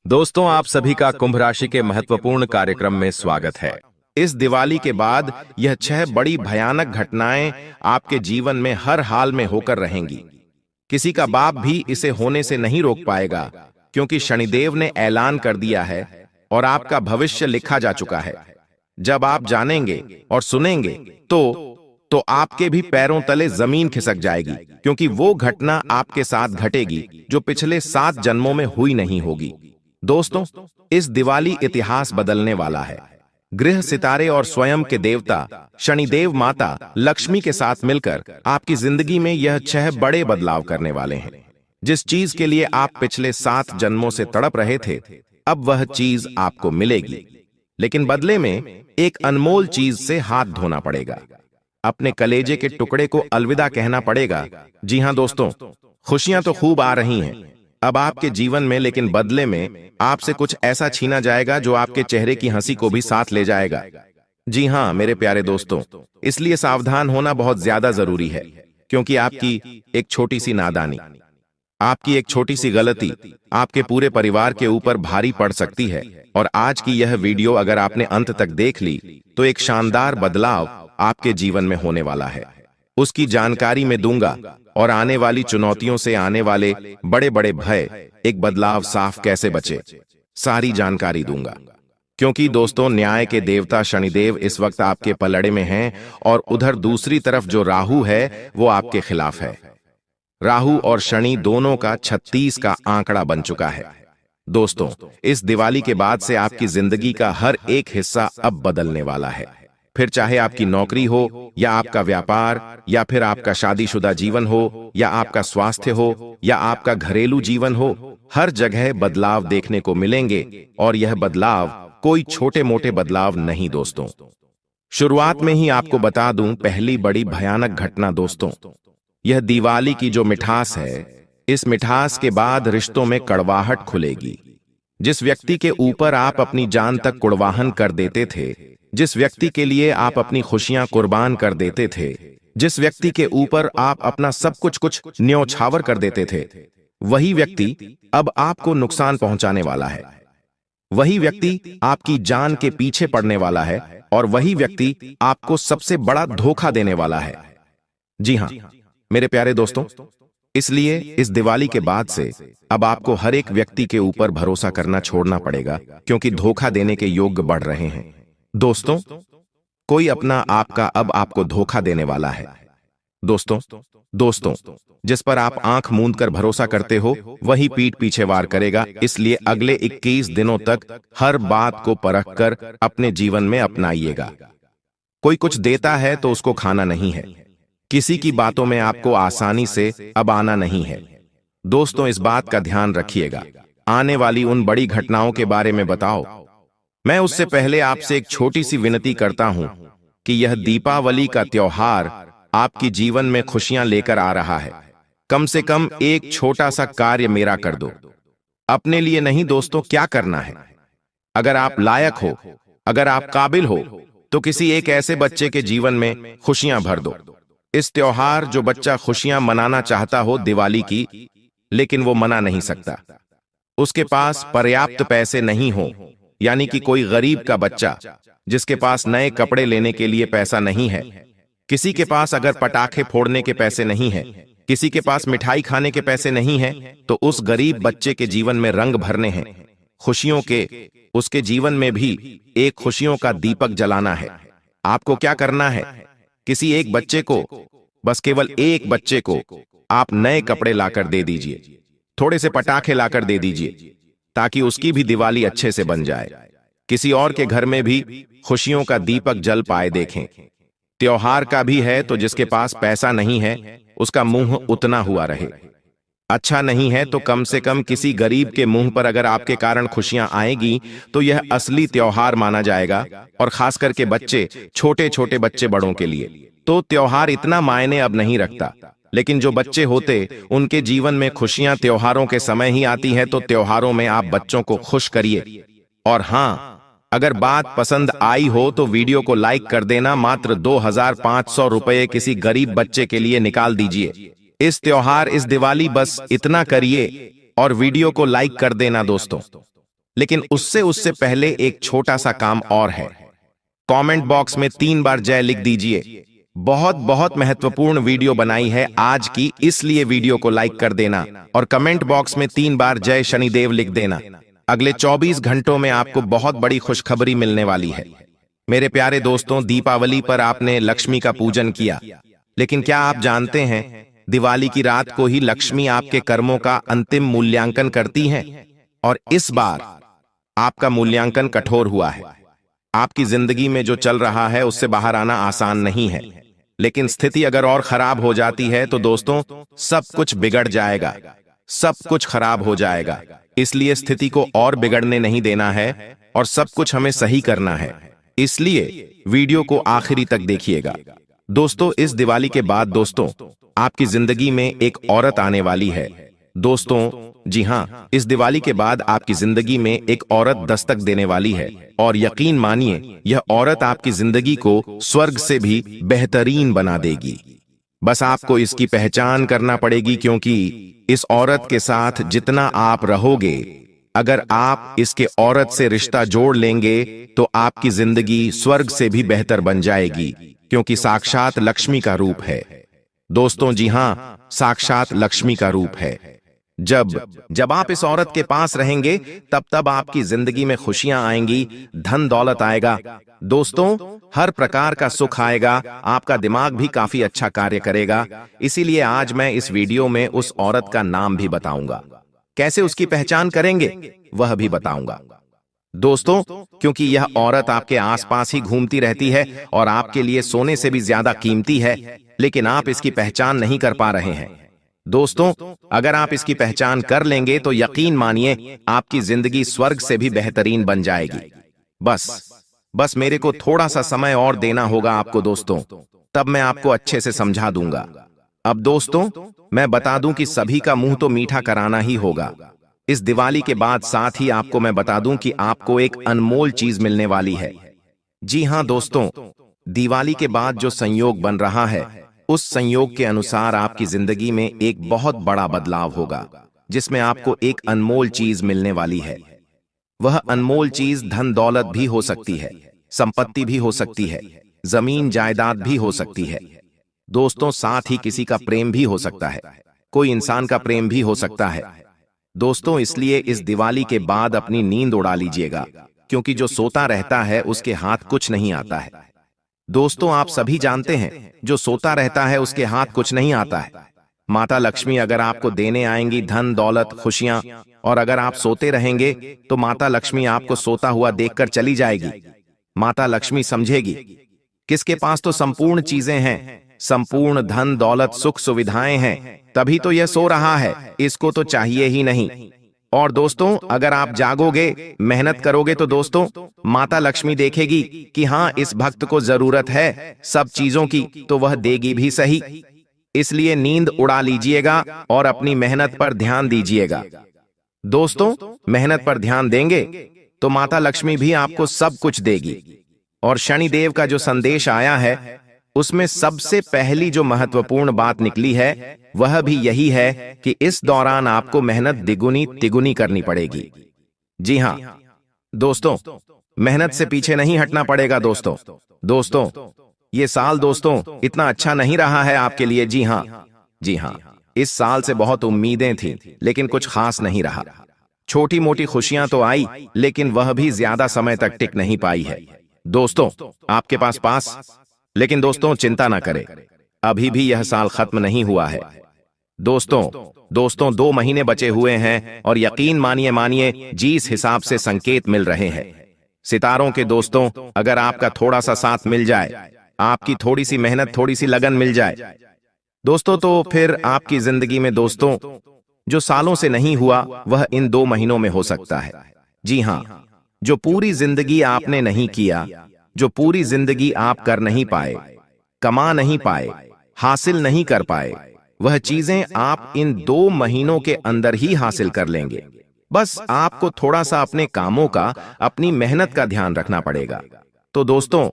दोस्तों, आप सभी का कुंभ राशि के महत्वपूर्ण कार्यक्रम में स्वागत है। इस दिवाली के बाद यह 6 बड़ी भयानक घटनाएं आपके जीवन में हर हाल में होकर रहेंगी। किसी का बाप भी इसे होने से नहीं रोक पाएगा, क्योंकि शनिदेव ने ऐलान कर दिया है और आपका भविष्य लिखा जा चुका है। जब आप जानेंगे और सुनेंगे तो आपके भी पैरों तले जमीन खिसक जाएगी, क्योंकि वो घटना आपके साथ घटेगी जो पिछले 7 जन्मों में हुई नहीं होगी। दोस्तों, इस दिवाली इतिहास बदलने वाला है। गृह सितारे और स्वयं के देवता शनिदेव माता लक्ष्मी के साथ मिलकर आपकी जिंदगी में यह 6 बड़े बदलाव करने वाले हैं। जिस चीज के लिए आप पिछले 7 जन्मों से तड़प रहे थे, अब वह चीज आपको मिलेगी, लेकिन बदले में एक अनमोल चीज से हाथ धोना पड़ेगा। अपने कलेजे के टुकड़े को अलविदा कहना पड़ेगा। जी हां दोस्तों, खुशियां तो खूब आ रही हैं अब आपके जीवन में, लेकिन बदले में आपसे कुछ ऐसा छीना जाएगा जो आपके चेहरे की हंसी को भी साथ ले जाएगा। जी हां मेरे प्यारे दोस्तों, इसलिए सावधान होना बहुत ज्यादा जरूरी है, क्योंकि आपकी एक छोटी सी नादानी, आपकी एक छोटी सी गलती आपके पूरे परिवार के ऊपर भारी पड़ सकती है। और आज की यह वीडियो अगर आपने अंत तक देख ली तो एक शानदार बदलाव आपके जीवन में होने वाला है। उसकी जानकारी मैं दूंगा और आने वाली चुनौतियों से आने वाले बड़े बड़े भय, एक बदलाव साफ कैसे बचे, सारी जानकारी दूंगा। क्योंकि दोस्तों, न्याय के देवता शनिदेव इस वक्त आपके पलड़े में हैं और उधर दूसरी तरफ जो राहु है वो आपके खिलाफ है। राहु और शनि दोनों का 36 का आंकड़ा बन चुका है। दोस्तों, इस दिवाली के बाद से आपकी जिंदगी का हर एक हिस्सा अब बदलने वाला है। फिर चाहे आपकी नौकरी हो या आपका व्यापार, या फिर आपका शादीशुदा जीवन हो, या आपका स्वास्थ्य हो, या आपका घरेलू जीवन हो, हर जगह बदलाव देखने को मिलेंगे। और यह बदलाव कोई छोटे मोटे बदलाव नहीं दोस्तों। शुरुआत में ही आपको बता दूं पहली बड़ी भयानक घटना दोस्तों, यह दिवाली की जो मिठास है, इस मिठास के बाद रिश्तों में कड़वाहट खुलेगी। जिस व्यक्ति के ऊपर आप अपनी जान तक कुड़वाहन कर देते थे, जिस व्यक्ति के लिए आप अपनी खुशियां कुर्बान कर देते थे, जिस व्यक्ति के ऊपर आप अपना सब कुछ न्यौछावर कर देते थे, वही व्यक्ति अब आपको नुकसान पहुंचाने वाला है। वही व्यक्ति आपकी जान के पीछे पड़ने वाला है, और वही व्यक्ति आपको सबसे बड़ा धोखा देने वाला है। जी हां मेरे प्यारे दोस्तों, इसलिए इस दिवाली के बाद से अब आपको हर एक व्यक्ति के ऊपर भरोसा करना छोड़ना पड़ेगा, क्योंकि धोखा देने के योग बढ़ रहे हैं। दोस्तों, कोई अपना आपका अब आपको धोखा देने वाला है। दोस्तों, जिस पर आप आंख मूंद कर भरोसा करते हो, वही पीठ पीछे वार करेगा। इसलिए अगले 21 दिनों तक हर बात को परख कर अपने जीवन में अपनाइएगा। कोई कुछ देता है तो उसको खाना नहीं है। किसी की बातों में आपको आसानी से अब आना नहीं है। दोस्तों, इस बात का ध्यान रखिएगा। आने वाली उन बड़ी घटनाओं के बारे में बताओ, मैं उससे पहले आपसे एक छोटी सी विनती करता हूं कि यह दीपावली का त्योहार आपकी जीवन में खुशियां लेकर आ रहा है। कम से कम एक छोटा सा कार्य मेरा कर दो। अपने लिए नहीं दोस्तों, क्या करना है, अगर आप लायक हो, अगर आप काबिल हो, तो किसी एक ऐसे बच्चे के जीवन में खुशियां भर दो। इस त्योहार जो बच्चा खुशियां मनाना चाहता हो दिवाली की, लेकिन वो मना नहीं सकता, उसके पास पर्याप्त पैसे नहीं हो, यानी कि कोई गरीब का बच्चा जिसके पास नए कपड़े लेने के लिए पैसा नहीं है, किसी के पास अगर पटाखे फोड़ने के पैसे नहीं है, किसी के पास मिठाई खाने के पैसे नहीं है, तो उस गरीब बच्चे के जीवन में रंग भरने हैं, खुशियों के, उसके जीवन में भी एक खुशियों का दीपक जलाना है। आपको क्या करना है, किसी एक बच्चे को, बस केवल एक बच्चे को आप नए कपड़े लाकर दे दीजिए, थोड़े से पटाखे लाकर दे दीजिए, ताकि उसकी भी दिवाली अच्छे से बन जाए। किसी और के घर में भी खुशियों का दीपक जल पाए देखें। त्योहार का भी है तो जिसके पास पैसा नहीं है उसका मुंह उतना हुआ रहे। अच्छा नहीं है तो कम से कम किसी गरीब के मुंह पर अगर आपके कारण खुशियां आएगी तो यह असली त्योहार माना जाएगा। और खास करके बच्चे, छोटे छोटे बच्चे, बड़ों के लिए तो त्योहार इतना मायने अब नहीं रखता, लेकिन जो बच्चे होते उनके जीवन में खुशियां त्योहारों के समय ही आती हैं। तो त्योहारों में आप बच्चों को खुश करिए। और हां, अगर बात पसंद आई हो तो वीडियो को लाइक कर देना। मात्र 2500 रुपये किसी गरीब बच्चे के लिए निकाल दीजिए। इस त्योहार, इस दिवाली बस इतना करिए और वीडियो को लाइक कर देना दोस्तों। लेकिन उससे उससे पहले एक छोटा सा काम और है। कमेंट बॉक्स में 3 बार जय लिख दीजिए। बहुत बहुत महत्वपूर्ण वीडियो बनाई है आज की, इसलिए वीडियो को लाइक कर देना और कमेंट बॉक्स में 3 बार जय शनिदेव लिख देना। अगले 24 घंटों में आपको बहुत बड़ी खुशखबरी मिलने वाली है। मेरे प्यारे दोस्तों, दीपावली पर आपने लक्ष्मी का पूजन किया, लेकिन क्या आप जानते हैं दिवाली की रात को ही लक्ष्मी आपके कर्मों का अंतिम मूल्यांकन करती हैं? और इस बार आपका मूल्यांकन कठोर हुआ है। आपकी जिंदगी में जो चल रहा है उससे बाहर आना आसान नहीं है, लेकिन स्थिति अगर और खराब हो जाती है तो दोस्तों सब कुछ बिगड़ जाएगा, सब कुछ खराब हो जाएगा। इसलिए स्थिति को और बिगड़ने नहीं देना है और सब कुछ हमें सही करना है। इसलिए वीडियो को आखिरी तक देखिएगा। दोस्तों, इस दिवाली के बाद दोस्तों आपकी जिंदगी में एक औरत आने वाली है। दोस्तों जी हाँ, इस दिवाली के बाद आपकी जिंदगी में एक औरत दस्तक देने वाली है और यकीन मानिए यह औरत आपकी जिंदगी को स्वर्ग से भी बेहतरीन बना देगी। बस आपको इसकी पहचान करना पड़ेगी, क्योंकि इस औरत के साथ जितना आप रहोगे, अगर आप इसके औरत से रिश्ता जोड़ लेंगे तो आपकी जिंदगी स्वर्ग से भी बेहतर बन जाएगी, क्योंकि साक्षात लक्ष्मी का रूप है। दोस्तों जी हाँ, साक्षात लक्ष्मी का रूप है। जब आप इस औरत के पास रहेंगे तब आपकी जिंदगी में खुशियां आएंगी, धन दौलत आएगा। दोस्तों, हर प्रकार का सुख आएगा, आपका दिमाग भी काफी अच्छा कार्य करेगा। इसीलिए आज मैं इस वीडियो में उस औरत का नाम भी बताऊंगा, कैसे उसकी पहचान करेंगे वह भी बताऊंगा। दोस्तों, क्योंकि यह औरत आपके आसपास ही घूमती रहती है और आपके लिए सोने से भी ज्यादा कीमती है, लेकिन आप इसकी पहचान नहीं कर पा रहे हैं। दोस्तों, अगर आप इसकी पहचान कर लेंगे तो यकीन मानिए आपकी जिंदगी स्वर्ग से भी बेहतरीन बन जाएगी। बस मेरे को थोड़ा सा समय और देना होगा आपको दोस्तों, तब मैं आपको अच्छे से समझा दूंगा। अब दोस्तों, मैं बता दूं कि सभी का मुंह तो मीठा कराना ही होगा। इस दिवाली के बाद साथ ही आपको मैं बता दूं कि आपको एक अनमोल चीज मिलने वाली है। जी हां दोस्तों, दिवाली के बाद जो संयोग बन रहा है उस संयोग के अनुसार आपकी जिंदगी में एक बहुत बड़ा बदलाव होगा, जिसमें आपको एक अनमोल चीज मिलने वाली है। वह अनमोल चीज धन दौलत भी हो सकती है, संपत्ति भी हो सकती है, जमीन जायदाद भी हो सकती है। दोस्तों, साथ ही किसी का प्रेम भी हो सकता है, कोई इंसान का प्रेम भी हो सकता है। दोस्तों, इसलिए इस दिवाली के बाद अपनी नींद उड़ा लीजिएगा, क्योंकि जो सोता रहता है उसके हाथ कुछ नहीं आता है। दोस्तों, आप सभी जानते हैं जो सोता रहता है उसके हाथ कुछ नहीं आता है। माता लक्ष्मी अगर आपको देने आएंगी धन दौलत खुशियां, और अगर आप सोते रहेंगे तो माता लक्ष्मी आपको सोता हुआ देखकर चली जाएगी। माता लक्ष्मी समझेगी किसके पास तो संपूर्ण चीजें हैं, संपूर्ण धन दौलत सुख सुविधाएं हैं, तभी तो यह सो रहा है, इसको तो चाहिए ही नहीं। और दोस्तों, अगर आप जागोगे, मेहनत करोगे तो दोस्तों माता लक्ष्मी देखेगी कि हाँ, इस भक्त को जरूरत है सब चीजों की, तो वह देगी भी सही। इसलिए नींद उड़ा लीजिएगा और अपनी मेहनत पर ध्यान दीजिएगा। दोस्तों, मेहनत पर ध्यान देंगे तो माता लक्ष्मी भी आपको सब कुछ देगी। और शनिदेव का जो संदेश आया है उसमें सबसे पहली जो महत्वपूर्ण बात निकली है वह भी यही है कि इस दौरान आपको मेहनत द्विगुनी तिगुनी करनी पड़ेगी। जी हाँ दोस्तों, मेहनत से पीछे नहीं हटना पड़ेगा दोस्तों, ये साल दोस्तों इतना अच्छा नहीं रहा है आपके लिए। जी हाँ, इस साल से बहुत उम्मीदें थी, लेकिन कुछ खास नहीं रहा। छोटी मोटी खुशियां तो आई, लेकिन वह भी ज्यादा समय तक टिक नहीं पाई है दोस्तों आपके पास। लेकिन दोस्तों चिंता ना करें, अभी भी यह साल खत्म नहीं हुआ है। दोस्तों 2 महीने बचे हुए हैं और यकीन मानिए जिस हिसाब से संकेत मिल रहे हैं सितारों के दोस्तों, अगर आपका थोड़ा सा साथ मिल जाए, आपकी थोड़ी सी मेहनत, थोड़ी सी लगन मिल जाए दोस्तों, तो फिर आपकी जिंदगी में दोस्तों जो सालों से नहीं हुआ वह इन 2 महीनों में हो सकता है। जी हाँ, जो पूरी जिंदगी आपने नहीं किया, जो पूरी जिंदगी आप कर नहीं पाए, कमा नहीं पाए, हासिल नहीं कर पाए, वह चीजें आप इन 2 महीनों के अंदर ही हासिल कर लेंगे। बस आपको थोड़ा सा अपने कामों का, अपनी मेहनत का ध्यान रखना पड़ेगा। तो दोस्तों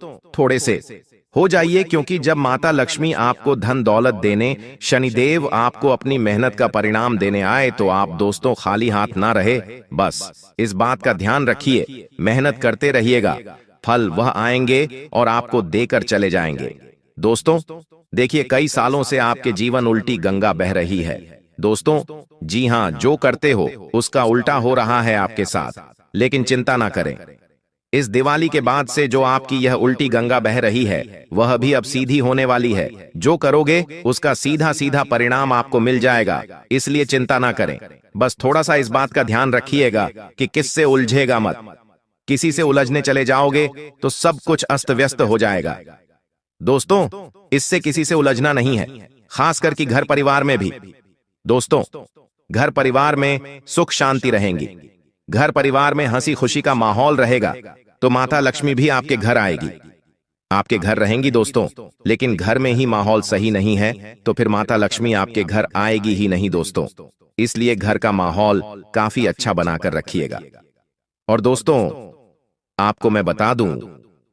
हो जाइए, क्योंकि जब माता लक्ष्मी आपको धन दौलत देने, शनिदेव आपको अपनी मेहनत का परिणाम देने आए तो आप दोस्तों खाली हाथ ना रहे। बस इस बात का ध्यान रखिए, मेहनत करते रहिएगा, फल वह आएंगे और आपको देकर चले जाएंगे। दोस्तों देखिए, कई सालों से आपके जीवन उल्टी गंगा बह रही है। दोस्तों जी हां, जो करते हो उसका उल्टा हो रहा है आपके साथ, लेकिन चिंता ना करें। इस दिवाली के बाद से जो आपकी यह उल्टी गंगा बह रही है वह भी अब सीधी होने वाली है। जो करोगे उसका सीधा सीधा परिणाम आपको मिल जाएगा, इसलिए चिंता ना करें। बस थोड़ा सा इस बात का ध्यान रखिएगा कि किससे उलझेगा मत। किसी से उलझने चले जाओगे तो सब कुछ अस्त व्यस्त हो जाएगा। दोस्तों इससे किसी से उलझना नहीं है, खास करके घर परिवार में भी। दोस्तों घर परिवार में सुख शांति रहेंगी, घर परिवार में हंसी खुशी का माहौल रहेगा तो माता लक्ष्मी भी आपके घर आएगी, आपके घर रहेंगी। दोस्तों लेकिन घर में ही माहौल सही नहीं है तो फिर माता लक्ष्मी आपके घर आएगी ही नहीं दोस्तों। इसलिए घर का माहौल काफी अच्छा बनाकर रखिएगा। और दोस्तों आपको मैं बता दूं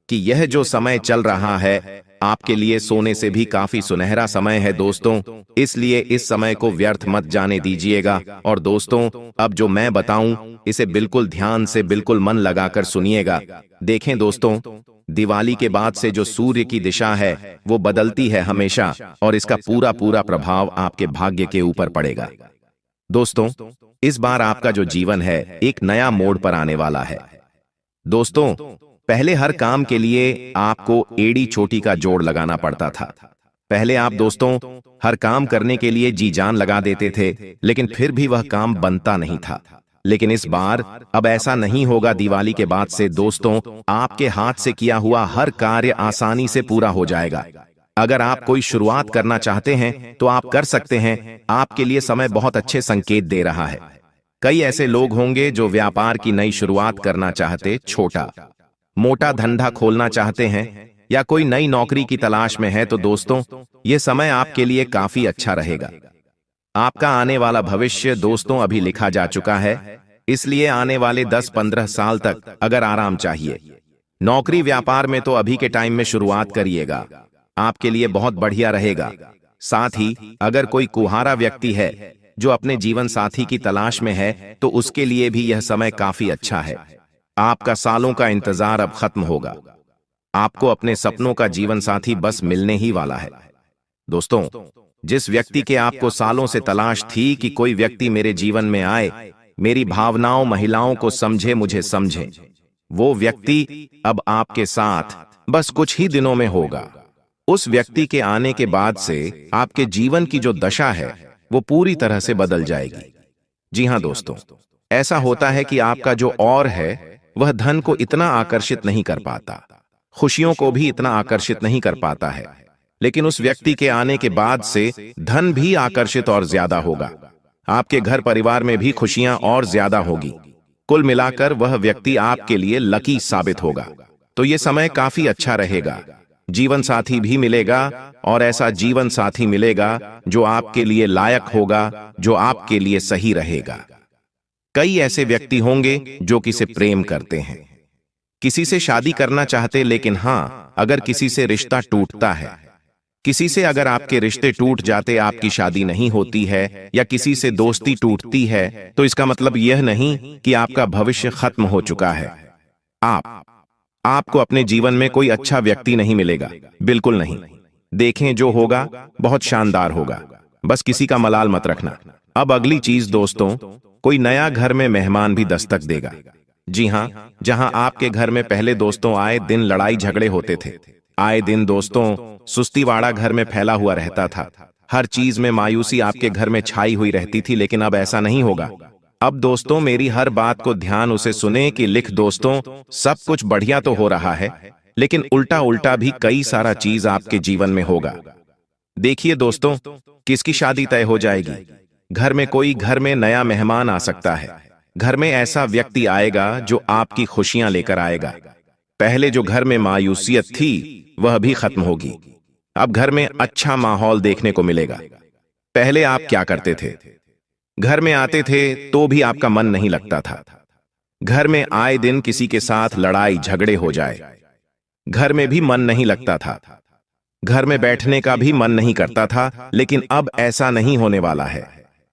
कि यह जो समय चल रहा है आपके लिए सोने से भी काफी सुनहरा समय है दोस्तों, इसलिए इस समय को व्यर्थ मत जाने दीजिएगा। और दोस्तों अब जो मैं बताऊं इसे बिल्कुल ध्यान से, बिल्कुल मन लगाकर सुनिएगा। देखें दोस्तों, दिवाली के बाद से जो सूर्य की दिशा है वो बदलती है हमेशा, और इसका पूरा पूरा प्रभाव आपके भाग्य के ऊपर पड़ेगा। दोस्तों इस बार आपका जो जीवन है एक नया मोड़ पर आने वाला है। दोस्तों पहले हर काम के लिए आपको एड़ी चोटी का जोड़ लगाना पड़ता था। पहले आप दोस्तों हर काम करने के लिए जी जान लगा देते थे, लेकिन फिर भी वह काम बनता नहीं था। लेकिन इस बार अब ऐसा नहीं होगा। दिवाली के बाद से दोस्तों आपके हाथ से किया हुआ हर कार्य आसानी से पूरा हो जाएगा। अगर आप कोई शुरुआत करना चाहते हैं तो आप कर सकते हैं। आपके लिए समय बहुत अच्छे संकेत दे रहा है। कई ऐसे लोग होंगे जो व्यापार की नई शुरुआत करना चाहते, छोटा मोटा धंधा खोलना चाहते हैं या कोई नई नौकरी की तलाश में है, तो दोस्तों यह समय आपके लिए काफी अच्छा रहेगा। आपका आने वाला भविष्य दोस्तों अभी लिखा जा चुका है, इसलिए आने वाले 10-15 साल तक अगर आराम चाहिए नौकरी व्यापार में तो अभी के टाइम में शुरुआत करिएगा, आपके लिए बहुत बढ़िया रहेगा। साथ ही अगर कोई कुहारा व्यक्ति है जो अपने जीवन साथी की तलाश में है तो उसके लिए भी यह समय काफी अच्छा है। आपका सालों का इंतजार अब खत्म होगा, आपको अपने सपनों का जीवन साथी बस मिलने ही वाला है। दोस्तों जिस व्यक्ति के आपको सालों से तलाश थी कि कोई व्यक्ति मेरे जीवन में आए, मेरी भावनाओं महिलाओं को समझे, मुझे समझे, वो व्यक्ति अब आपके साथ बस कुछ ही दिनों में होगा। उस व्यक्ति के आने के बाद से आपके जीवन की जो दशा है वो पूरी तरह से बदल जाएगी। जी हां दोस्तों, ऐसा होता है कि आपका जो और है वह धन को इतना आकर्षित नहीं कर पाता, खुशियों को भी इतना आकर्षित नहीं कर पाता है, लेकिन उस व्यक्ति के आने के बाद से धन भी आकर्षित और ज्यादा होगा। आपके घर परिवार में भी खुशियां और ज्यादा होगी। कुल मिलाकर वह व्यक्ति आपके लिए लकी साबित होगा। तो ये समय काफी अच्छा रहेगा। जीवन साथी भी मिलेगा, और ऐसा जीवन साथी मिलेगा जो आपके लिए लायक होगा, जो आपके लिए सही रहेगा। कई ऐसे व्यक्ति होंगे जो किसी प्रेम करते हैं, किसी से शादी करना चाहते, लेकिन हां अगर किसी से रिश्ता टूटता है, किसी से अगर आपके रिश्ते टूट जाते, आपकी शादी नहीं होती है या किसी से दोस्ती टूटती है, तो इसका मतलब यह नहीं कि आपका भविष्य खत्म हो चुका है। आपको अपने जीवन में कोई अच्छा व्यक्ति नहीं मिलेगा, बिल्कुल नहीं। देखें जो होगा बहुत शानदार होगा, बस किसी का मलाल मत रखना। अब अगली चीज दोस्तों, कोई नया घर में मेहमान भी दस्तक देगा। जी हां, जहां आपके घर में पहले दोस्तों आए दिन लड़ाई झगड़े होते थे, आए दिन दोस्तों सुस्तीवाड़ा घर में फैला हुआ रहता था, हर चीज में मायूसी आपके घर में छाई हुई रहती थी, लेकिन अब ऐसा नहीं होगा। अब दोस्तों मेरी हर बात को ध्यान उसे सुने कि लिख दोस्तों, सब कुछ बढ़िया तो हो रहा है, लेकिन उल्टा उल्टा भी कई सारा चीज आपके जीवन में होगा। देखिए दोस्तों, किसकी शादी तय हो जाएगी, घर में नया मेहमान आ सकता है, घर में ऐसा व्यक्ति आएगा जो आपकी खुशियां लेकर आएगा। पहले जो घर में मायूसियत थी वह भी खत्म होगी, अब घर में अच्छा माहौल देखने को मिलेगा। पहले आप क्या करते थे, घर में आते थे तो भी आपका मन नहीं लगता था, घर में आए दिन किसी के साथ लड़ाई झगड़े हो जाए, घर में भी मन नहीं लगता था। घर में बैठने का भी मन नहीं करता था, लेकिन अब ऐसा नहीं होने वाला है।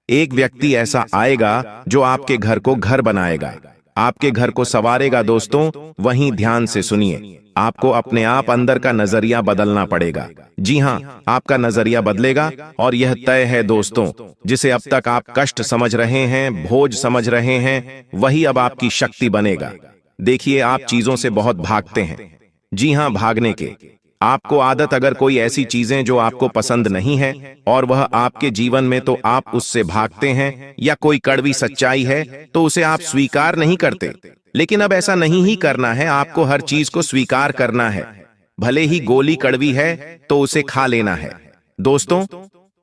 एक व्यक्ति ऐसा आएगा जो आपके घर को घर बनाएगा, आपके घर को संवारेगा। दोस्तों, वहीं ध्यान से सुनिए, आपको अपने आप अंदर का नजरिया बदलना पड़ेगा। जी हाँ, आपका नजरिया बदलेगा और यह तय है दोस्तों, जिसे अब तक आप कष्ट समझ रहे हैं, बोझ समझ रहे हैं, वही अब आपकी शक्ति बनेगा। देखिए, आप चीजों से बहुत भागते हैं। जी हाँ, भागने के आपको आदत, अगर कोई ऐसी चीजें जो आपको पसंद नहीं है और वह आपके जीवन में, तो आप उससे भागते हैं, या कोई कड़वी सच्चाई है तो उसे आप स्वीकार नहीं करते। लेकिन अब ऐसा नहीं ही करना है, आपको हर चीज को स्वीकार करना है। भले ही गोली कड़वी है तो उसे खा लेना है। दोस्तों,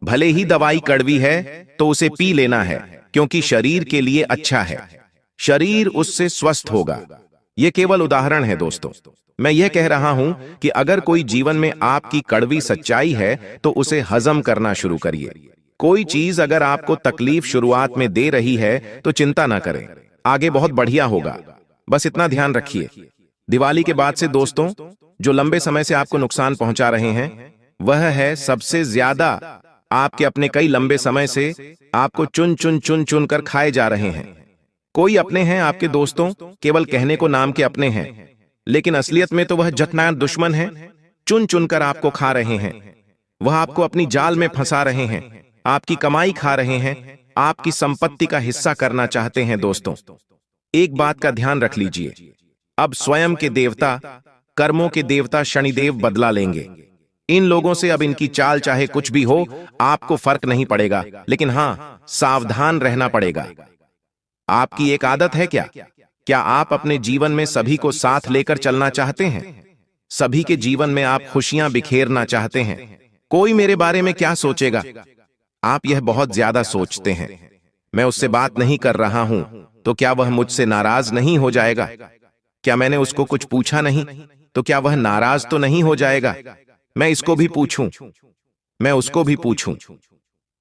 भले ही दवाई कड़वी है तो उसे पी लेना है, क्योंकि शरीर के लिए अच्छा है, शरीर उससे स्वस्थ होगा। यह केवल उदाहरण है दोस्तों। मैं यह कह रहा हूं कि अगर कोई जीवन में आपकी कड़वी सच्चाई है तो उसे हजम करना शुरू करिए। कोई चीज अगर आपको तकलीफ शुरुआत में दे रही है तो चिंता ना करें, आगे बहुत बढ़िया होगा। बस इतना ध्यान रखिए, दिवाली के बाद से दोस्तों, जो लंबे समय से आपको नुकसान पहुंचा रहे हैं, वह है सबसे ज्यादा आपके अपने। कई लंबे समय से आपको चुन चुन चुन चुन कर खाए जा रहे हैं। कोई अपने हैं आपके दोस्तों, केवल कहने को नाम के अपने हैं, लेकिन असलियत में तो वह जटना दुश्मन है। चुन चुनकर आपको खा रहे हैं, वह आपको अपनी जाल में फंसा रहे हैं, आपकी कमाई खा रहे हैं, आपकी संपत्ति का हिस्सा करना चाहते हैं। दोस्तों, एक बात का ध्यान रख लीजिए, अब स्वयं के देवता, कर्मों के देवता शनिदेव बदला लेंगे। इन लोगों से अब इनकी चाल चाहे कुछ भी हो, आपको फर्क नहीं पड़ेगा, लेकिन हां, सावधान रहना पड़ेगा। आपकी एक आदत है क्या आप अपने जीवन में सभी को साथ लेकर चलना चाहते हैं? सभी के जीवन में आप खुशियां बिखेरना चाहते हैं? कोई मेरे बारे में क्या सोचेगा? आप यह बहुत ज्यादा सोचते हैं। मैं उससे बात नहीं कर रहा हूं तो क्या वह मुझसे नाराज नहीं हो जाएगा? क्या मैंने उसको कुछ पूछा नहीं तो क्या वह नाराज तो नहीं हो जाएगा? मैं इसको भी पूछूं, मैं उसको भी पूछूं।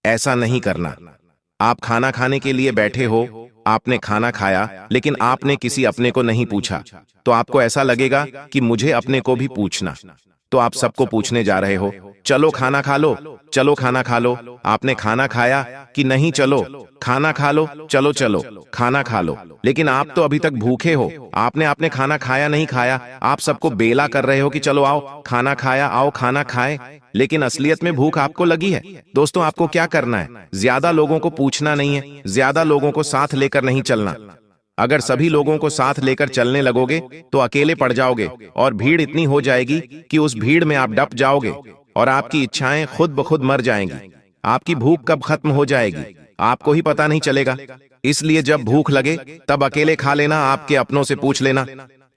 ऐसा नहीं करना। आप खाना खाने के लिए बैठे हो, आपने खाना खाया, लेकिन आपने किसी अपने को नहीं पूछा, तो आपको ऐसा लगेगा कि मुझे अपने को भी पूछना। तो आप सबको पूछने जा रहे हो, चलो खाना खा लो, चलो खाना खा लो। आपने खाना खाया कि नहीं? चलो खाना खा लो, चलो चलो खाना खा लो। लेकिन आप तो अभी तक भूखे हो, आपने खाना खाया नहीं खाया। आप सबको बेला कर रहे हो कि चलो आओ खाना खाया, आओ खाना खाए, लेकिन असलियत में भूख आपको लगी है। दोस्तों, आपको क्या करना है? ज्यादा लोगों को पूछना नहीं है, ज्यादा लोगों को साथ लेकर नहीं चलना। अगर सभी लोगों को साथ लेकर चलने लगोगे तो अकेले पड़ जाओगे और भीड़ इतनी हो जाएगी कि उस भीड़ में आप डप जाओगे और आपकी इच्छाएं खुद ब खुद मर जाएंगी। आपकी भूख कब खत्म हो जाएगी आपको ही पता नहीं चलेगा। इसलिए जब भूख लगे तब अकेले खा लेना, आपके अपनों से पूछ लेना,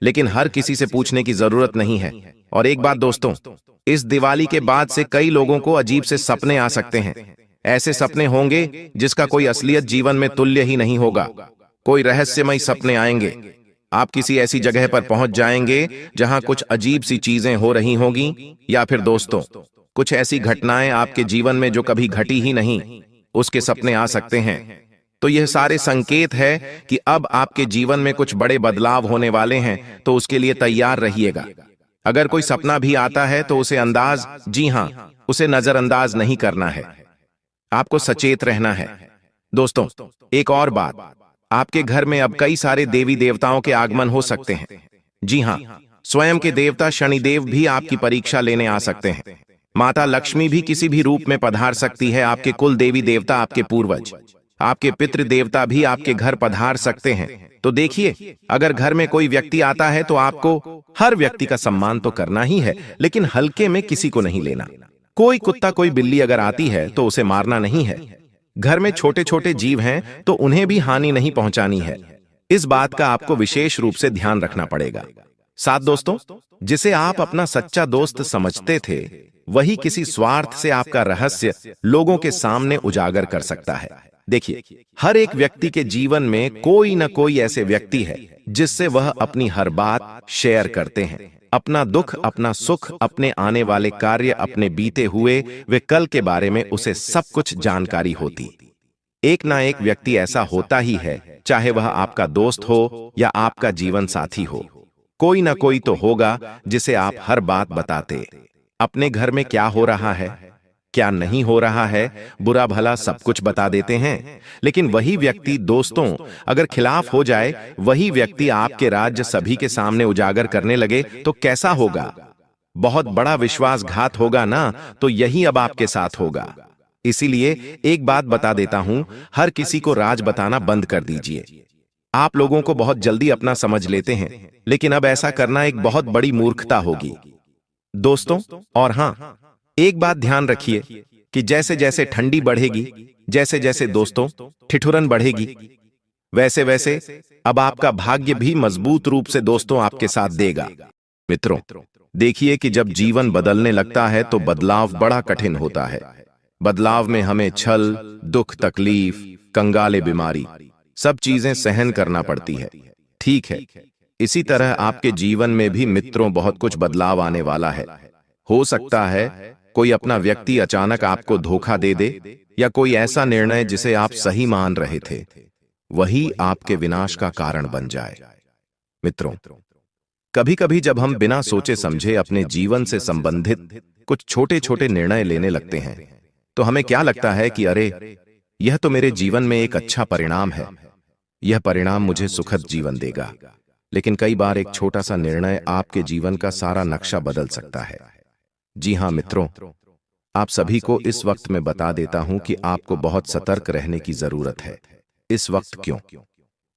लेकिन हर किसी से पूछने की जरूरत नहीं है। और एक बात दोस्तों, इस दिवाली के बाद से कई लोगों को अजीब से सपने आ सकते हैं। ऐसे सपने होंगे जिसका कोई असलियत जीवन में तुल्य ही नहीं होगा। कोई रहस्यमय सपने आएंगे। आप किसी ऐसी जगह पर पहुंच जाएंगे जहां कुछ अजीब सी चीजें हो रही होंगी, या फिर दोस्तों, कुछ ऐसी घटनाएं आपके जीवन में जो कभी घटी ही नहीं, उसके सपने आ सकते हैं। तो यह सारे संकेत है कि अब आपके जीवन में कुछ बड़े बदलाव होने वाले हैं, तो उसके लिए तैयार रहिएगा। अगर कोई सपना भी आता है तो उसे जी हां, उसे नजरअंदाज नहीं करना है। आपको सचेत रहना है। दोस्तों, एक और बात, आपके घर में अब कई सारे देवी देवताओं के आगमन हो सकते हैं। जी हां, स्वयं के देवता शनिदेव भी आपकी परीक्षा लेने आ सकते हैं। माता लक्ष्मी भी किसी भी रूप में पधार सकती है। आपके कुल देवी देवता, आपके पूर्वज, आपके पितृ देवता भी आपके घर पधार सकते हैं। तो देखिए, अगर घर में कोई व्यक्ति आता है तो आपको हर व्यक्ति का सम्मान तो करना ही है, लेकिन हल्के में किसी को नहीं लेना। कोई कुत्ता, कोई बिल्ली अगर आती है तो उसे मारना नहीं है। घर में छोटे छोटे जीव हैं तो उन्हें भी हानि नहीं पहुंचानी है। इस बात का आपको विशेष रूप से ध्यान रखना पड़ेगा। साथ दोस्तों, जिसे आप अपना सच्चा दोस्त समझते थे, वही किसी स्वार्थ से आपका रहस्य लोगों के सामने उजागर कर सकता है। देखिए, हर एक व्यक्ति के जीवन में कोई न कोई ऐसे व्यक्ति है जिससे वह अपनी हर बात शेयर करते हैं। अपना दुख, अपना सुख, अपने आने वाले कार्य, अपने बीते हुए वे कल के बारे में उसे सब कुछ जानकारी होती। एक ना एक व्यक्ति ऐसा होता ही है, चाहे वह आपका दोस्त हो या आपका जीवन साथी हो। कोई ना कोई तो होगा जिसे आप हर बात बताते। अपने घर में क्या हो रहा है, क्या नहीं हो रहा है, बुरा भला सब कुछ बता देते हैं। लेकिन वही व्यक्ति दोस्तों अगर खिलाफ हो जाए, वही व्यक्ति आपके राज्य सभी के सामने उजागर करने लगे तो कैसा होगा? बहुत बड़ा विश्वासघात होगा ना। तो यही अब आपके साथ होगा। इसीलिए एक बात बता देता हूं, हर किसी को राज बताना बंद कर दीजिए। आप लोगों को बहुत जल्दी अपना समझ लेते हैं, लेकिन अब ऐसा करना एक बहुत बड़ी मूर्खता होगी दोस्तों। और हां, एक बात ध्यान रखिए कि जैसे जैसे ठंडी बढ़ेगी, जैसे जैसे दोस्तों ठिठुरन बढ़ेगी, वैसे वैसे अब आपका भाग्य भी मजबूत रूप से दोस्तों आपके साथ देगा। मित्रों, देखिए कि जब जीवन बदलने लगता है तो बदलाव बड़ा कठिन होता है। बदलाव में हमें छल, दुख, तकलीफ, कंगाले, बीमारी, सब चीजें सहन करना पड़ती है। ठीक है, इसी तरह आपके जीवन में भी मित्रों बहुत कुछ बदलाव आने वाला है। हो सकता है कोई अपना व्यक्ति अचानक आपको धोखा दे दे, या कोई ऐसा निर्णय जिसे आप सही मान रहे थे वही आपके विनाश का कारण बन जाए। मित्रों, कभी कभी जब हम बिना सोचे समझे अपने जीवन से संबंधित कुछ छोटे छोटे निर्णय लेने लगते हैं तो हमें क्या लगता है कि अरे, यह तो मेरे जीवन में एक अच्छा परिणाम है, यह परिणाम मुझे सुखद जीवन देगा। लेकिन कई बार एक छोटा सा निर्णय आपके जीवन का सारा नक्शा बदल सकता है। जी हां मित्रों, आप सभी को इस वक्त मैं बता देता हूं कि आपको बहुत सतर्क रहने की जरूरत है। इस वक्त क्यों?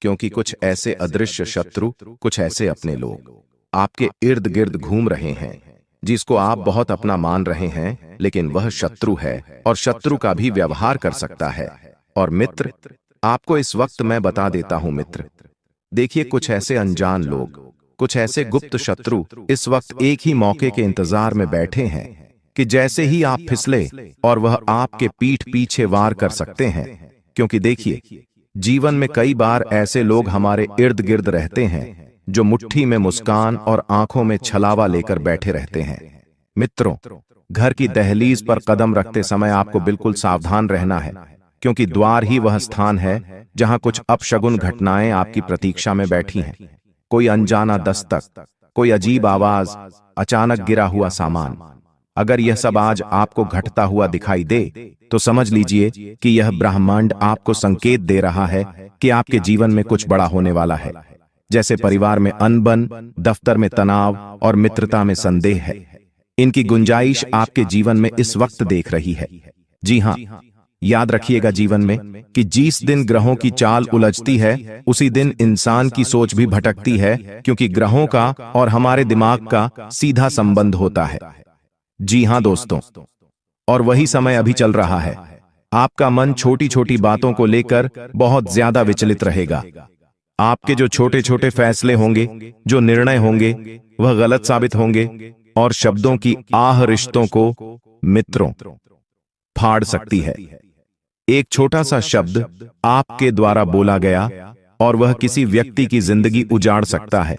क्योंकि कुछ ऐसे अदृश्य शत्रु, कुछ ऐसे अपने लोग आपके इर्द गिर्द घूम रहे हैं जिसको आप बहुत अपना मान रहे हैं, लेकिन वह शत्रु है और शत्रु का भी व्यवहार कर सकता है। और मित्र, आपको इस वक्त मैं बता देता हूं मित्र, देखिए कुछ ऐसे अनजान लोग, कुछ ऐसे गुप्त शत्रु इस वक्त एक ही मौके के इंतजार में बैठे हैं कि जैसे ही आप फिसले और वह आपके पीठ पीछे वार कर सकते हैं। क्योंकि देखिए, जीवन में कई बार ऐसे लोग हमारे इर्द गिर्द रहते हैं जो मुट्ठी में मुस्कान और आंखों में छलावा लेकर बैठे रहते हैं। मित्रों, घर की दहलीज पर कदम रखते समय आपको बिल्कुल सावधान रहना है, क्योंकि द्वार ही वह स्थान है जहां कुछ अपशगुन घटनाएं आपकी प्रतीक्षा में बैठी हैं। कोई अनजाना दस्तक, कोई अजीब आवाज, अचानक गिरा हुआ सामान, अगर यह सब आज आपको घटता हुआ दिखाई दे तो समझ लीजिए कि यह ब्रह्मांड आपको संकेत दे रहा है कि आपके जीवन में कुछ बड़ा होने वाला है। जैसे परिवार में अनबन, दफ्तर में तनाव और मित्रता में संदेह है, इनकी गुंजाइश आपके जीवन में इस वक्त देख रही है। जी हां, याद रखिएगा जीवन में कि जिस दिन ग्रहों की चाल उलझती है उसी दिन इंसान की सोच भी भटकती है, क्योंकि ग्रहों का और हमारे दिमाग का सीधा संबंध होता है। जी हां दोस्तों, और वही समय अभी चल रहा है। आपका मन छोटी छोटी बातों को लेकर बहुत ज्यादा विचलित रहेगा। आपके जो छोटे छोटे फैसले होंगे, जो निर्णय होंगे, वह गलत साबित होंगे और शब्दों की आह रिश्तों को मित्रों फाड़ सकती है। एक छोटा सा शब्द आपके द्वारा बोला गया और वह किसी व्यक्ति की जिंदगी उजाड़ सकता है,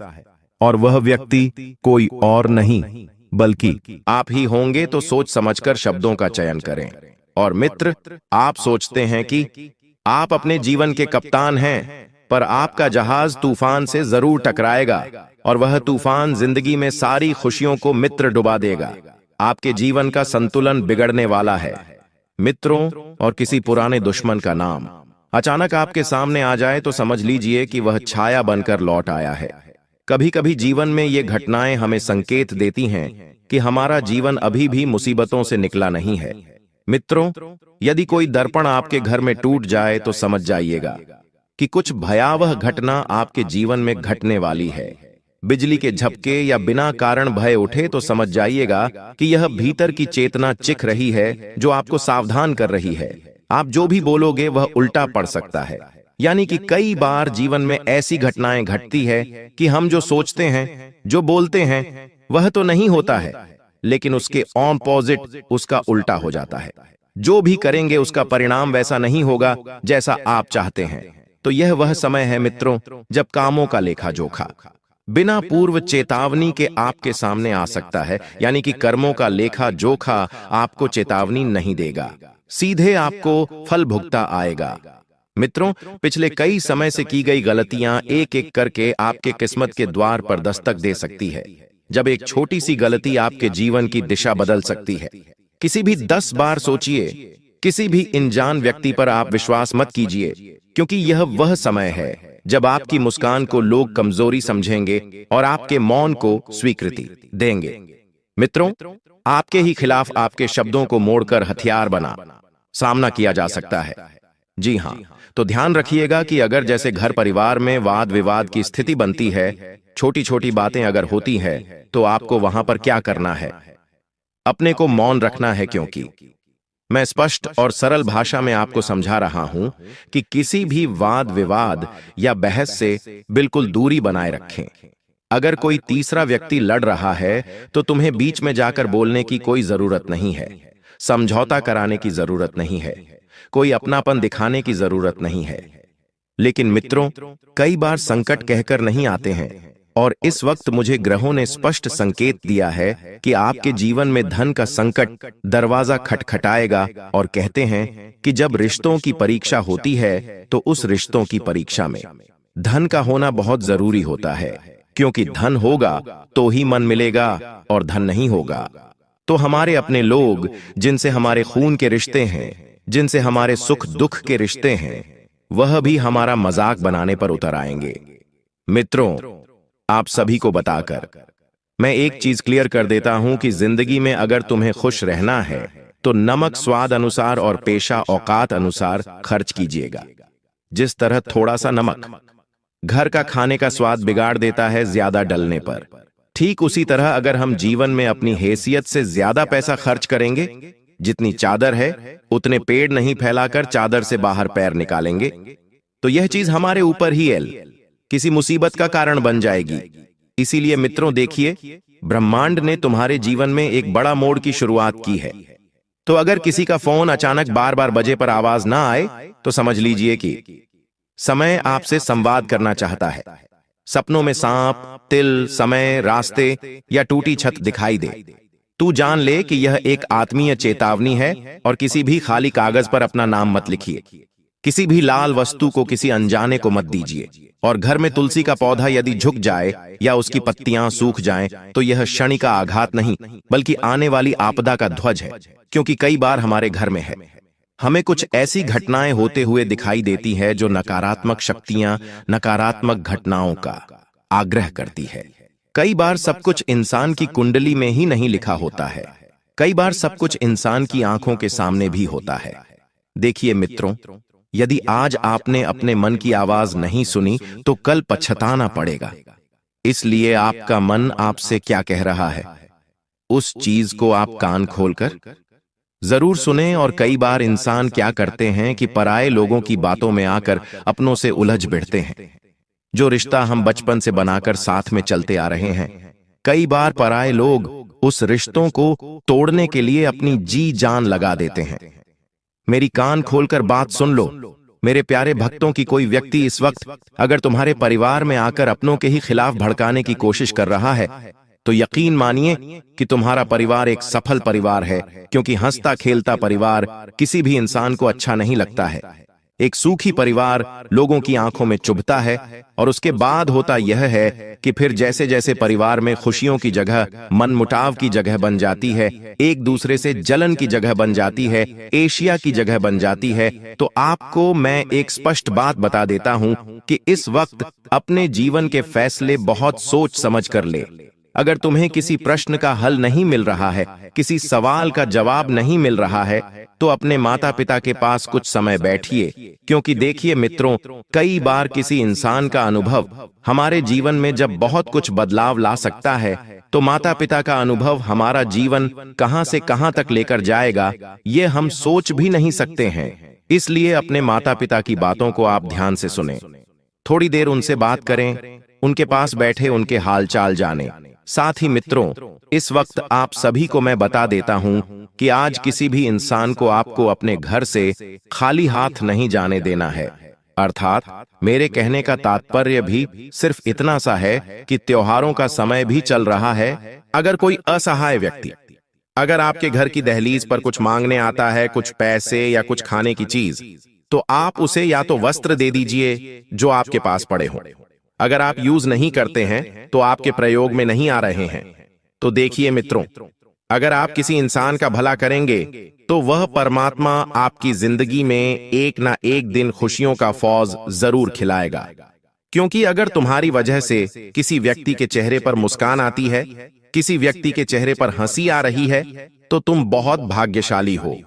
और वह व्यक्ति कोई और नहीं बल्कि आप ही होंगे। तो सोच समझकर शब्दों का चयन करें। और मित्र, आप सोचते हैं कि आप अपने जीवन के कप्तान हैं, पर आपका जहाज तूफान से जरूर टकराएगा और वह तूफान जिंदगी में सारी खुशियों को मित्र डुबा देगा। आपके जीवन का संतुलन बिगड़ने वाला है। मित्रों और किसी पुराने दुश्मन का नाम अचानक आपके सामने आ जाए तो समझ लीजिए कि वह छाया बनकर लौट आया है। कभी कभी जीवन में ये घटनाएं हमें संकेत देती हैं कि हमारा जीवन अभी भी मुसीबतों से निकला नहीं है। मित्रों, यदि कोई दर्पण आपके घर में टूट जाए तो समझ जाइएगा कि कुछ भयावह घटना आपके जीवन में घटने वाली है। बिजली के झपके या बिना कारण भय उठे तो समझ जाइएगा कि यह भीतर की चेतना चिख रही है जो आपको सावधान कर रही है। आप जो भी बोलोगे वह उल्टा पड़ सकता है। यानी कि कई बार जीवन में ऐसी घटनाएं घटती है कि हम जो सोचते हैं, जो बोलते हैं, वह तो नहीं होता है, लेकिन उसके ऑपोजिट, उसका उल्टा हो जाता है। जो भी करेंगे उसका परिणाम वैसा नहीं होगा जैसा आप चाहते हैं। तो यह वह समय है मित्रों जब कामों का लेखा जोखा बिना पूर्व चेतावनी के आपके सामने आ सकता है। यानी कि कर्मों का लेखा जोखा आपको चेतावनी नहीं देगा, सीधे आपको फल भुगता आएगा। मित्रों, पिछले कई समय से की गई गलतियां एक एक करके आपके किस्मत के द्वार पर दस्तक दे सकती है। जब एक छोटी सी गलती आपके जीवन की दिशा बदल सकती है। किसी भी 10 बार सोचिए, किसी भी अनजान व्यक्ति पर आप विश्वास मत कीजिए, क्योंकि यह वह समय है जब आपकी मुस्कान को लोग कमजोरी समझेंगे और आपके मौन को स्वीकृति देंगे। मित्रों, आपके ही खिलाफ आपके शब्दों को मोड़कर हथियार बना सामना किया जा सकता है। जी हां, तो ध्यान रखिएगा कि अगर जैसे घर परिवार में वाद विवाद की स्थिति बनती है, छोटी छोटी बातें अगर होती है, तो आपको वहां पर क्या करना है? अपने को मौन रखना है, क्योंकि मैं स्पष्ट और सरल भाषा में आपको समझा रहा हूं कि किसी भी वाद विवाद या बहस से बिल्कुल दूरी बनाए रखें। अगर कोई तीसरा व्यक्ति लड़ रहा है, तो तुम्हें बीच में जाकर बोलने की कोई जरूरत नहीं है, समझौता कराने की जरूरत नहीं है, कोई अपनापन दिखाने की जरूरत नहीं है। लेकिन मित्रों, कई बार संकट कहकर नहीं आते हैं, और इस वक्त मुझे ग्रहों ने स्पष्ट संकेत दिया है कि आपके जीवन में धन का संकट दरवाजा खटखटाएगा, और कहते हैं कि जब रिश्तों की परीक्षा होती है, तो उस रिश्तों की परीक्षा में धन का होना बहुत जरूरी होता है, क्योंकि धन होगा तो ही मन मिलेगा, और धन नहीं होगा तो हमारे अपने लोग, जिनसे हमारे खून के रिश्ते हैं, जिनसे हमारे सुख दुख के रिश्ते हैं, वह भी हमारा मजाक बनाने पर उतर आएंगे। मित्रों, आप सभी को बताकर मैं एक चीज क्लियर कर देता हूं कि जिंदगी में अगर तुम्हें खुश रहना है, तो नमक स्वाद अनुसार और पेशा औकात अनुसार खर्च कीजिएगा। जिस तरह थोड़ा सा नमक घर का खाने का स्वाद बिगाड़ देता है ज्यादा डलने पर, ठीक उसी तरह अगर हम जीवन में अपनी हैसियत से ज्यादा पैसा खर्च करेंगे, जितनी चादर है उतने पेड़ नहीं फैलाकर चादर से बाहर पैर निकालेंगे, तो यह चीज हमारे ऊपर ही किसी मुसीबत का कारण बन जाएगी। इसीलिए मित्रों, देखिए, ब्रह्मांड ने तुम्हारे जीवन में एक बड़ा मोड़ की शुरुआत की है। तो अगर किसी का फोन अचानक बार बार बजे पर आवाज ना आए, तो समझ लीजिए कि समय आपसे संवाद करना चाहता है। सपनों में सांप, तिल, समय, रास्ते या टूटी छत दिखाई दे, तू जान ले कि यह एक आत्मीय चेतावनी है, और किसी भी खाली कागज पर अपना नाम मत लिखिए। किसी भी लाल वस्तु को किसी अनजाने को मत दीजिए, और घर में तुलसी का पौधा यदि झुक जाए या उसकी पत्तियां सूख जाएं, तो यह क्षणिक का आघात नहीं, बल्कि आने वाली आपदा का ध्वज है, क्योंकि कई बार हमारे घर में है, हमें कुछ ऐसी घटनाएं होते हुए दिखाई देती है जो नकारात्मक शक्तियां, नकारात्मक घटनाओं का आग्रह करती है। कई बार सब कुछ इंसान की कुंडली में ही नहीं लिखा होता है, कई बार सब कुछ इंसान की आंखों के सामने भी होता है। देखिए मित्रों, यदि आज आपने अपने मन की आवाज नहीं सुनी, तो कल पछताना पड़ेगा। इसलिए आपका मन आपसे क्या कह रहा है, उस चीज को आप कान खोलकर जरूर सुने। और कई बार इंसान क्या करते हैं कि पराये लोगों की बातों में आकर अपनों से उलझ बैठते हैं। जो रिश्ता हम बचपन से बनाकर साथ में चलते आ रहे हैं, कई बार पराये लोग उस रिश्तों को तोड़ने के लिए अपनी जी जान लगा देते हैं। मेरी कान खोलकर बात सुन लो मेरे प्यारे भक्तों, की कोई व्यक्ति इस वक्त अगर तुम्हारे परिवार में आकर अपनों के ही खिलाफ भड़काने की कोशिश कर रहा है, तो यकीन मानिए कि तुम्हारा परिवार एक सफल परिवार है, क्योंकि हंसता खेलता परिवार किसी भी इंसान को अच्छा नहीं लगता है। एक सूखी परिवार लोगों की आंखों में चुभता है, और उसके बाद होता यह है कि फिर जैसे जैसे परिवार में खुशियों की जगह मनमुटाव की जगह बन जाती है, एक दूसरे से जलन की जगह बन जाती है, एशिया की जगह बन जाती है, तो आपको मैं एक स्पष्ट बात बता देता हूं कि इस वक्त अपने जीवन के फैसले बहुत सोच समझ कर ले। अगर तुम्हें किसी प्रश्न का हल नहीं मिल रहा है, किसी सवाल का जवाब नहीं मिल रहा है, तो अपने माता पिता के पास कुछ समय बैठिए, क्योंकि देखिए मित्रों, कई बार किसी इंसान का अनुभव हमारे जीवन में जब बहुत कुछ बदलाव ला सकता है, तो माता पिता का अनुभव हमारा जीवन कहां से कहां तक लेकर जाएगा, ये हम सोच भी नहीं सकते हैं। इसलिए अपने माता पिता की बातों को आप ध्यान से सुने, थोड़ी देर उनसे बात करें, उनके पास बैठे उनके हालचाल जाने। साथ ही मित्रों, इस वक्त आप सभी को मैं बता देता हूं कि आज किसी भी इंसान को आपको अपने घर से खाली हाथ नहीं जाने देना है। अर्थात मेरे कहने का तात्पर्य भी सिर्फ इतना सा है कि त्योहारों का समय भी चल रहा है। अगर कोई असहाय व्यक्ति अगर आपके घर की दहलीज पर कुछ मांगने आता है, कुछ पैसे या कुछ खाने की चीज, तो आप उसे या तो वस्त्र दे दीजिए जो आपके पास पड़े हों, अगर आप यूज नहीं करते हैं तो आपके प्रयोग में नहीं आ रहे हैं। तो देखिए मित्रों, अगर आप किसी इंसान का भला करेंगे तो वह परमात्मा आपकी जिंदगी में एक ना एक दिन खुशियों का फौज जरूर खिलाएगा। क्योंकि अगर तुम्हारी वजह से किसी व्यक्ति के चेहरे पर मुस्कान आती है, किसी व्यक्ति के चेहरे पर हंसी आ रही है, तो तुम बहुत भाग्यशाली हो,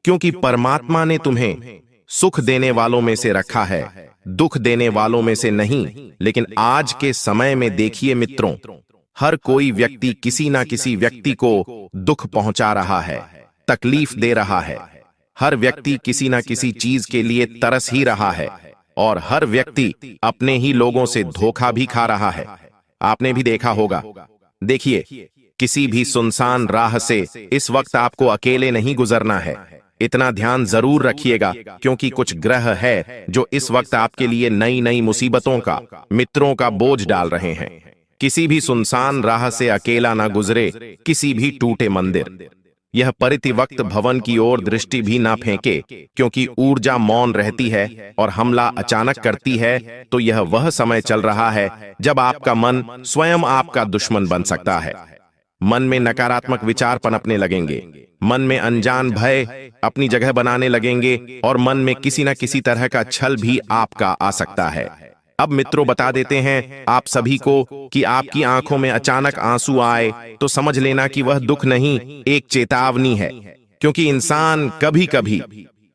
क्योंकि परमात्मा ने तुम्हें सुख देने वालों में से रखा है, दुख देने वालों में से नहीं। लेकिन आज के समय में देखिए मित्रों, हर कोई व्यक्ति किसी ना किसी व्यक्ति को दुख पहुंचा रहा है, तकलीफ दे रहा है। हर व्यक्ति किसी ना किसी चीज के लिए तरस ही रहा है, और हर व्यक्ति अपने ही लोगों से धोखा भी खा रहा है। आपने भी देखा होगा। देखिए, किसी भी सुनसान राह से इस वक्त आपको अकेले नहीं गुजरना है। इतना ध्यान जरूर रखिएगा, क्योंकि कुछ ग्रह है जो इस वक्त आपके लिए नई नई मुसीबतों का, मित्रों का बोझ डाल रहे हैं। किसी भी सुनसान राह से अकेला ना गुजरे, किसी भी टूटे मंदिर, यह परितिवक्त भवन की ओर दृष्टि भी ना फेंके, क्योंकि ऊर्जा मौन रहती है और हमला अचानक करती है। तो यह वह समय चल रहा है जब आपका मन स्वयं आपका दुश्मन बन सकता है। मन में नकारात्मक विचार पनपने लगेंगे, मन में अनजान भय अपनी जगह बनाने लगेंगे, और मन में किसी न किसी तरह का छल भी आपका आ सकता है। अब मित्रों, बता देते हैं आप सभी को कि आपकी आंखों में अचानक आंसू आए तो समझ लेना कि वह दुख नहीं, एक चेतावनी है। क्योंकि इंसान कभी कभी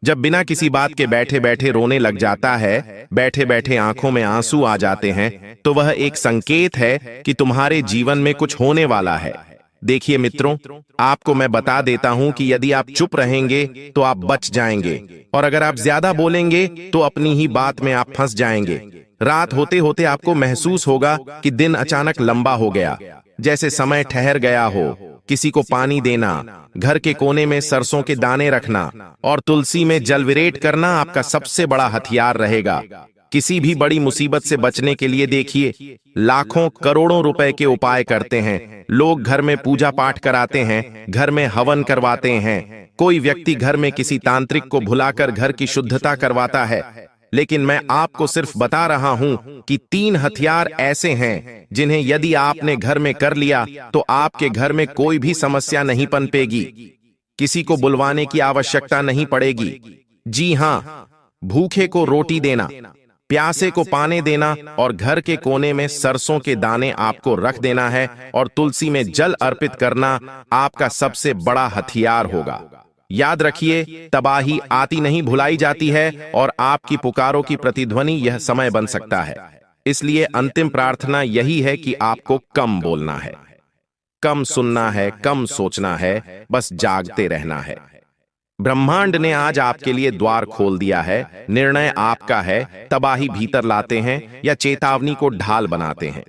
जब बिना किसी बात के बैठे बैठे रोने लग जाता है, बैठे बैठे आंखों में आंसू आ जाते हैं, तो वह एक संकेत है कि तुम्हारे जीवन में कुछ होने वाला है। देखिए मित्रों, आपको मैं बता देता हूं कि यदि आप चुप रहेंगे तो आप बच जाएंगे, और अगर आप ज्यादा बोलेंगे तो अपनी ही बात में आप फंस जाएंगे। रात होते होते आपको महसूस होगा कि दिन अचानक लंबा हो गया, जैसे समय ठहर गया हो। किसी को पानी देना, घर के कोने में सरसों के दाने रखना और तुलसी में जलविरेट करना आपका सबसे बड़ा हथियार रहेगा। किसी भी बड़ी मुसीबत से बचने के लिए देखिए, लाखों करोड़ों रुपए के उपाय करते हैं लोग। घर में पूजा पाठ कराते हैं, घर में हवन करवाते हैं, कोई व्यक्ति घर में किसी तांत्रिक को बुलाकर घर की शुद्धता करवाता है। लेकिन मैं आपको सिर्फ बता रहा हूं कि 3 हथियार ऐसे हैं जिन्हें यदि आपने घर में कर लिया तो आपके घर में कोई भी समस्या नहीं पनपेगी, किसी को बुलवाने की आवश्यकता नहीं पड़ेगी। जी हां, भूखे को रोटी देना, प्यासे को पानी देना, और घर के कोने में सरसों के दाने आपको रख देना है, और तुलसी में जल अर्पित करना आपका सबसे बड़ा हथियार होगा। याद रखिए, तबाही आती नहीं भुलाई जाती है, और आपकी पुकारों की प्रतिध्वनि यह समय बन सकता है। इसलिए अंतिम प्रार्थना यही है कि आपको कम बोलना है, कम सुनना है, कम सोचना है, बस जागते रहना है। ब्रह्मांड ने आज आपके लिए द्वार खोल दिया है। निर्णय आपका है, तबाही भीतर लाते हैं या चेतावनी को ढाल बनाते हैं।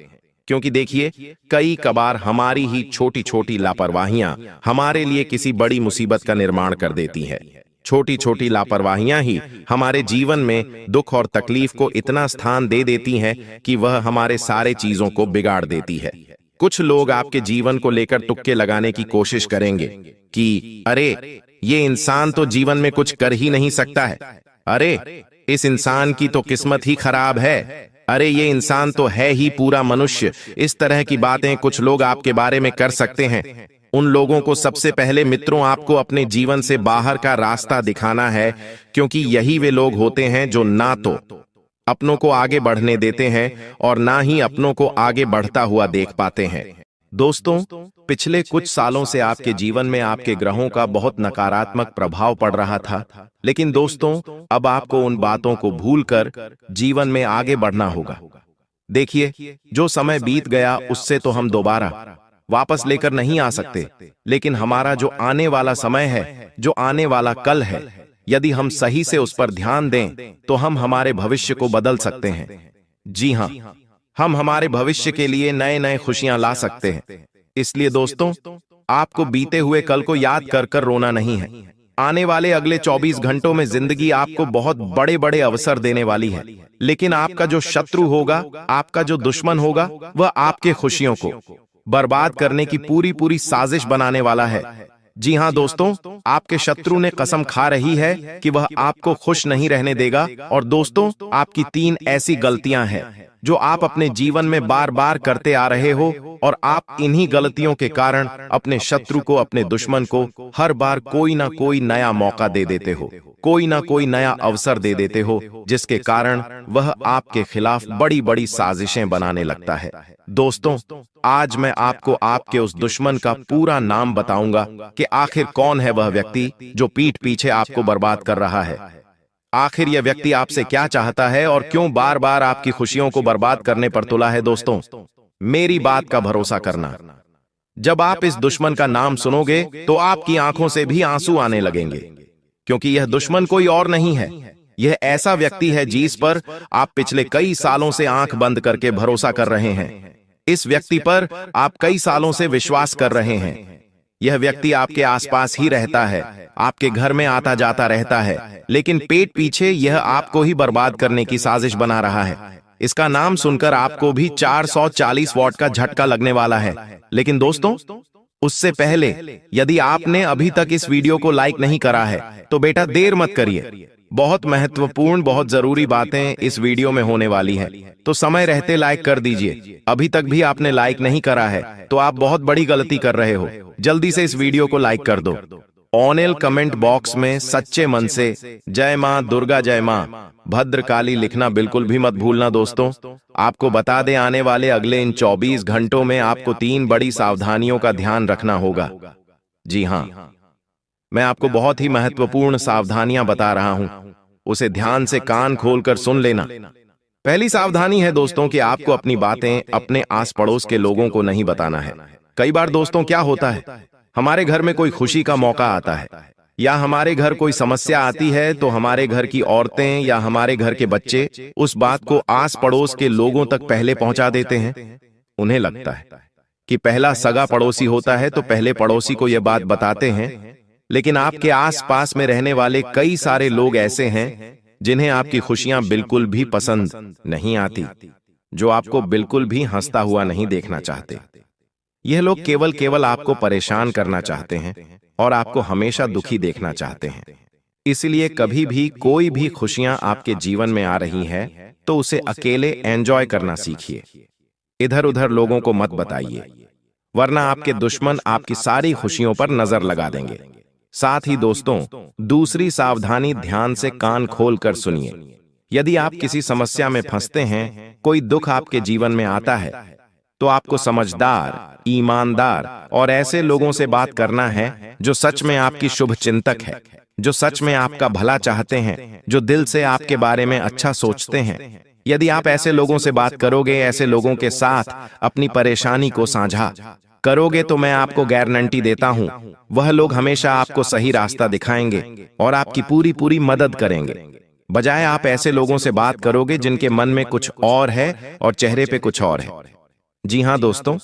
क्योंकि देखिए, कई कबार हमारी ही छोटी छोटी लापरवाहियां हमारे लिए किसी बड़ी मुसीबत का निर्माण कर देती हैं। छोटी छोटी लापरवाहियां ही हमारे जीवन में दुख और तकलीफ को इतना स्थान दे देती हैं कि वह हमारे सारे चीजों को बिगाड़ देती है। कुछ लोग आपके जीवन को लेकर तुक्के लगाने की कोशिश करेंगे कि अरे, ये इंसान तो जीवन में कुछ कर ही नहीं सकता है, अरे इस इंसान की तो किस्मत ही खराब है, अरे ये इंसान तो है ही पूरा मनुष्य। इस तरह की बातें कुछ लोग आपके बारे में कर सकते हैं। उन लोगों को सबसे पहले मित्रों आपको अपने जीवन से बाहर का रास्ता दिखाना है, क्योंकि यही वे लोग होते हैं जो ना तो अपनों को आगे बढ़ने देते हैं और ना ही अपनों को आगे बढ़ता हुआ देख पाते हैं। दोस्तों, पिछले कुछ सालों से आपके जीवन में आपके ग्रहों का बहुत नकारात्मक प्रभाव पड़ रहा था, लेकिन दोस्तों, अब आपको उन बातों को भूलकर जीवन में आगे बढ़ना होगा। देखिए, जो समय बीत गया उससे तो हम दोबारा वापस लेकर नहीं आ सकते, लेकिन हमारा जो आने वाला समय है, जो आने वाला कल है, यदि हम सही से उस पर ध्यान दें तो हम हमारे भविष्य को बदल सकते हैं। जी हां, हम हमारे भविष्य के लिए नए नए खुशियां ला सकते हैं। इसलिए दोस्तों, आपको बीते हुए कल को याद कर कर रोना नहीं है। आने वाले अगले 24 घंटों में जिंदगी आपको बहुत बड़े बड़े अवसर देने वाली है, लेकिन आपका जो शत्रु होगा, आपका जो दुश्मन होगा, वह आपके खुशियों को बर्बाद करने की पूरी पूरी साजिश बनाने वाला है। जी हाँ दोस्तों, आपके शत्रु ने कसम खा रही है कि वह आपको खुश नहीं रहने देगा। और दोस्तों, आपकी 3 ऐसी गलतियां हैं जो आप अपने जीवन में बार बार करते आ रहे हो, और आप इन्हीं गलतियों के कारण अपने शत्रु को, अपने दुश्मन को हर बार कोई ना कोई नया मौका दे देते हो, कोई ना कोई नया अवसर दे देते हो, जिसके कारण वह आपके खिलाफ बड़ी बड़ी साजिशें बनाने लगता है। दोस्तों, आज मैं आपको आपके उस दुश्मन का पूरा नाम बताऊंगा कि आखिर कौन है वह व्यक्ति जो पीठ पीछे आपको बर्बाद कर रहा है। आखिर यह व्यक्ति आपसे क्या चाहता है और क्यों बार बार आपकी खुशियों को बर्बाद करने पर तुला है। दोस्तों, मेरी बात का भरोसा करना, जब आप इस दुश्मन का नाम सुनोगे तो आपकी आंखों से भी आंसू आने लगेंगे, क्योंकि यह दुश्मन कोई और नहीं है। यह ऐसा व्यक्ति है जिस पर आप पिछले कई सालों से आंख बंद करके भरोसा कर रहे हैं। इस व्यक्ति पर आप कई सालों से विश्वास कर रहे हैं। यह व्यक्ति आपके आसपास ही रहता है, आपके घर में आता जाता रहता है, लेकिन पेट पीछे यह आपको ही बर्बाद करने की साजिश बना रहा है। इसका नाम सुनकर आपको भी 440 वॉट का झटका लगने वाला है। लेकिन दोस्तों, उससे पहले यदि आपने अभी तक इस वीडियो को लाइक नहीं करा है तो बेटा देर मत करिए। बहुत महत्वपूर्ण, बहुत जरूरी बातें इस वीडियो में होने वाली हैं, तो समय रहते लाइक कर दीजिए। अभी तक भी आपने लाइक नहीं करा है तो आप बहुत बड़ी गलती कर रहे हो। जल्दी से इस वीडियो को लाइक कर दो। ऑनेल कमेंट बॉक्स में सच्चे मन से जय मां दुर्गा, जय मां भद्रकाली लिखना बिल्कुल भी मत भूलना। दोस्तों, आपको बता दें, आने वाले अगले इन 24 घंटों में आपको 3 बड़ी सावधानियों का ध्यान रखना होगा। जी हां, मैं आपको बहुत ही महत्वपूर्ण सावधानियां बता रहा हूं, उसे ध्यान से कान खोलकर सुन लेना। पहली सावधानी है दोस्तों कि आपको अपनी बातें अपने आस पड़ोस के लोगों को नहीं बताना है। कई बार दोस्तों क्या होता है, हमारे घर में कोई खुशी का मौका आता है या हमारे घर कोई समस्या आती है तो हमारे घर की औरतें या हमारे घर के बच्चे उस बात को आस पड़ोस के लोगों तक पहले पहुंचा देते हैं। उन्हें लगता है कि पहला सगा पड़ोसी होता है तो पहले पड़ोसी को यह बात बताते हैं, लेकिन आपके आस पास में रहने वाले कई सारे लोग ऐसे हैं जिन्हें आपकी खुशियां बिल्कुल भी पसंद नहीं आती, जो आपको बिल्कुल भी हंसता हुआ नहीं देखना चाहते। यह लोग केवल आपको परेशान करना चाहते हैं और आपको हमेशा दुखी देखना चाहते हैं। इसलिए कभी भी कोई भी खुशियां आपके जीवन में आ रही है तो उसे अकेले एंजॉय करना सीखिए। इधर उधर लोगों को मत बताइए, वरना आपके दुश्मन आपकी सारी खुशियों पर नजर लगा देंगे। साथ ही दोस्तों, दूसरी सावधानी, ध्यान से कान खोल कर सुनिए। यदि आप किसी समस्या में फंसते हैं, कोई दुख आपके जीवन में आता है, तो आपको समझदार, ईमानदार और ऐसे लोगों से बात करना है जो सच में आपकी शुभ चिंतक है, जो सच में आपका भला चाहते हैं, जो दिल से आपके बारे में अच्छा सोचते हैं। यदि आप ऐसे लोगों से बात करोगे, ऐसे लोगों के साथ अपनी परेशानी को साझा करोगे, तो मैं आपको गारंटी देता हूं, वह लोग हमेशा आपको सही रास्ता दिखाएंगे और आपकी पूरी पूरी मदद करेंगे। बजाय आप ऐसे लोगों से बात करोगे जिनके मन में कुछ और है और चेहरे पे कुछ और है। जी हां दोस्तों,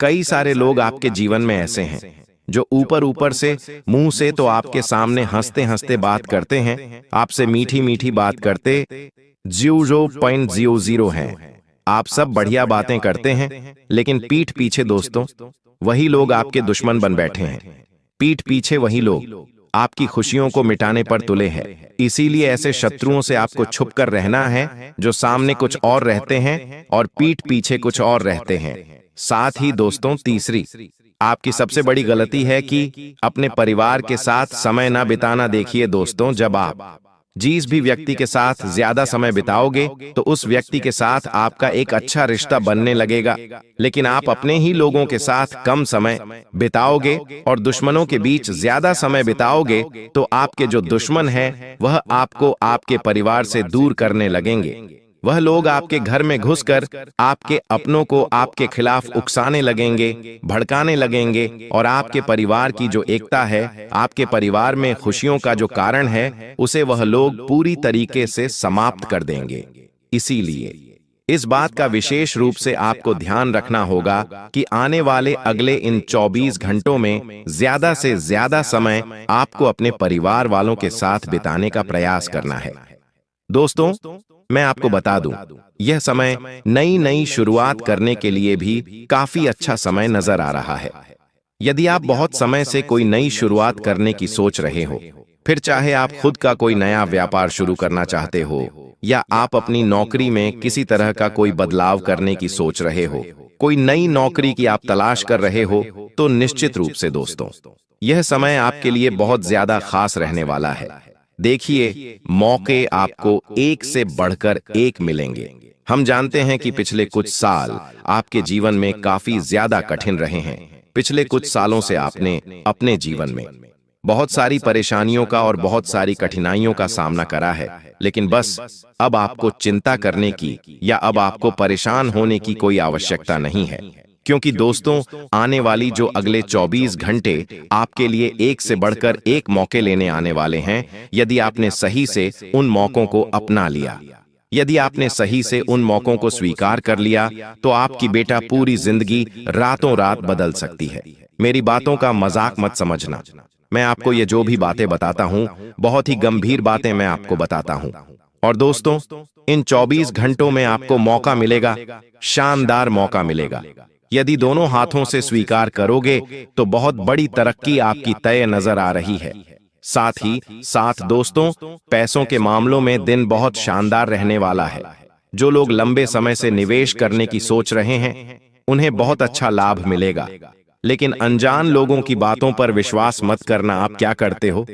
कई सारे लोग आपके जीवन में ऐसे हैं जो ऊपर से, मुंह से तो आपके सामने हंसते हंसते बात करते हैं, आपसे मीठी मीठी बात करते 0.00 हैं। आप सब बढ़िया बातें करते हैं, लेकिन पीठ पीछे दोस्तों वही लोग आपके दुश्मन बन बैठे हैं। पीठ पीछे वही लोग आपकी खुशियों को मिटाने पर तुले हैं। इसीलिए ऐसे शत्रुओं से आपको छुप कर रहना है जो सामने कुछ और रहते हैं और पीठ पीछे कुछ और रहते हैं। साथ ही दोस्तों, तीसरी आपकी सबसे बड़ी गलती है कि अपने परिवार के साथ समय ना बिताना। देखिए दोस्तों, जब आप जिस भी व्यक्ति के साथ ज्यादा समय बिताओगे तो उस व्यक्ति के साथ आपका एक अच्छा रिश्ता बनने लगेगा, लेकिन आप अपने ही लोगों के साथ कम समय बिताओगे और दुश्मनों के बीच ज्यादा समय बिताओगे तो आपके जो दुश्मन हैं वह आपको आपके परिवार से दूर करने लगेंगे। वह लोग आपके घर में घुसकर आपके अपनों को आपके खिलाफ उकसाने लगेंगे, भड़काने लगेंगे और आपके परिवार की जो एकता है, आपके परिवार में खुशियों का जो कारण है, उसे वह लोग पूरी तरीके से समाप्त कर देंगे। इसीलिए इस बात का विशेष रूप से आपको ध्यान रखना होगा कि आने वाले अगले इन 24 घंटों में ज्यादा से ज्यादा समय आपको अपने परिवार वालों के साथ बिताने का प्रयास करना है। दोस्तों, मैं आपको बता दूं, यह समय नई शुरुआत करने के लिए भी काफी अच्छा समय नजर आ रहा है। यदि आप बहुत समय से कोई नई शुरुआत करने की सोच रहे हो, फिर चाहे आप खुद का कोई नया व्यापार शुरू करना चाहते हो या आप अपनी नौकरी में किसी तरह का कोई बदलाव करने की सोच रहे हो, कोई नई नौकरी की आप तलाश कर रहे हो, तो निश्चित रूप से दोस्तों यह समय आपके लिए बहुत ज्यादा खास रहने वाला है। देखिए, मौके आपको एक से बढ़कर एक मिलेंगे। हम जानते हैं कि पिछले कुछ साल आपके जीवन में काफी ज्यादा कठिन रहे हैं। पिछले कुछ सालों से आपने अपने जीवन में बहुत सारी परेशानियों का और बहुत सारी कठिनाइयों का सामना करा है, लेकिन बस अब आपको चिंता करने की या अब आपको परेशान होने की कोई आवश्यकता नहीं है, क्योंकि दोस्तों आने वाली जो अगले 24 घंटे आपके लिए एक से बढ़कर एक मौके लेने आने वाले हैं। यदि आपने सही से उन मौकों को अपना लिया, यदि आपने सही से उन मौकों को स्वीकार कर लिया, तो आपकी बेटा पूरी जिंदगी रातों रात बदल सकती है। मेरी बातों का मजाक मत समझना। मैं आपको ये जो भी बातें बताता हूं, बहुत ही गंभीर बातें मैं आपको बताता हूं। और दोस्तों, इन 24 घंटों में आपको मौका मिलेगा, शानदार मौका मिलेगा। यदि दोनों हाथों से स्वीकार करोगे तो बहुत बड़ी तरक्की आपकी तय नजर आ रही है। साथ ही साथ दोस्तों, पैसों के मामलों में दिन बहुत शानदार रहने वाला है। जो लोग लंबे समय से निवेश करने की सोच रहे हैं, उन्हें बहुत अच्छा लाभ मिलेगा। लेकिन अनजान लोगों की बातों पर विश्वास मत करना। आप क्या करते हो?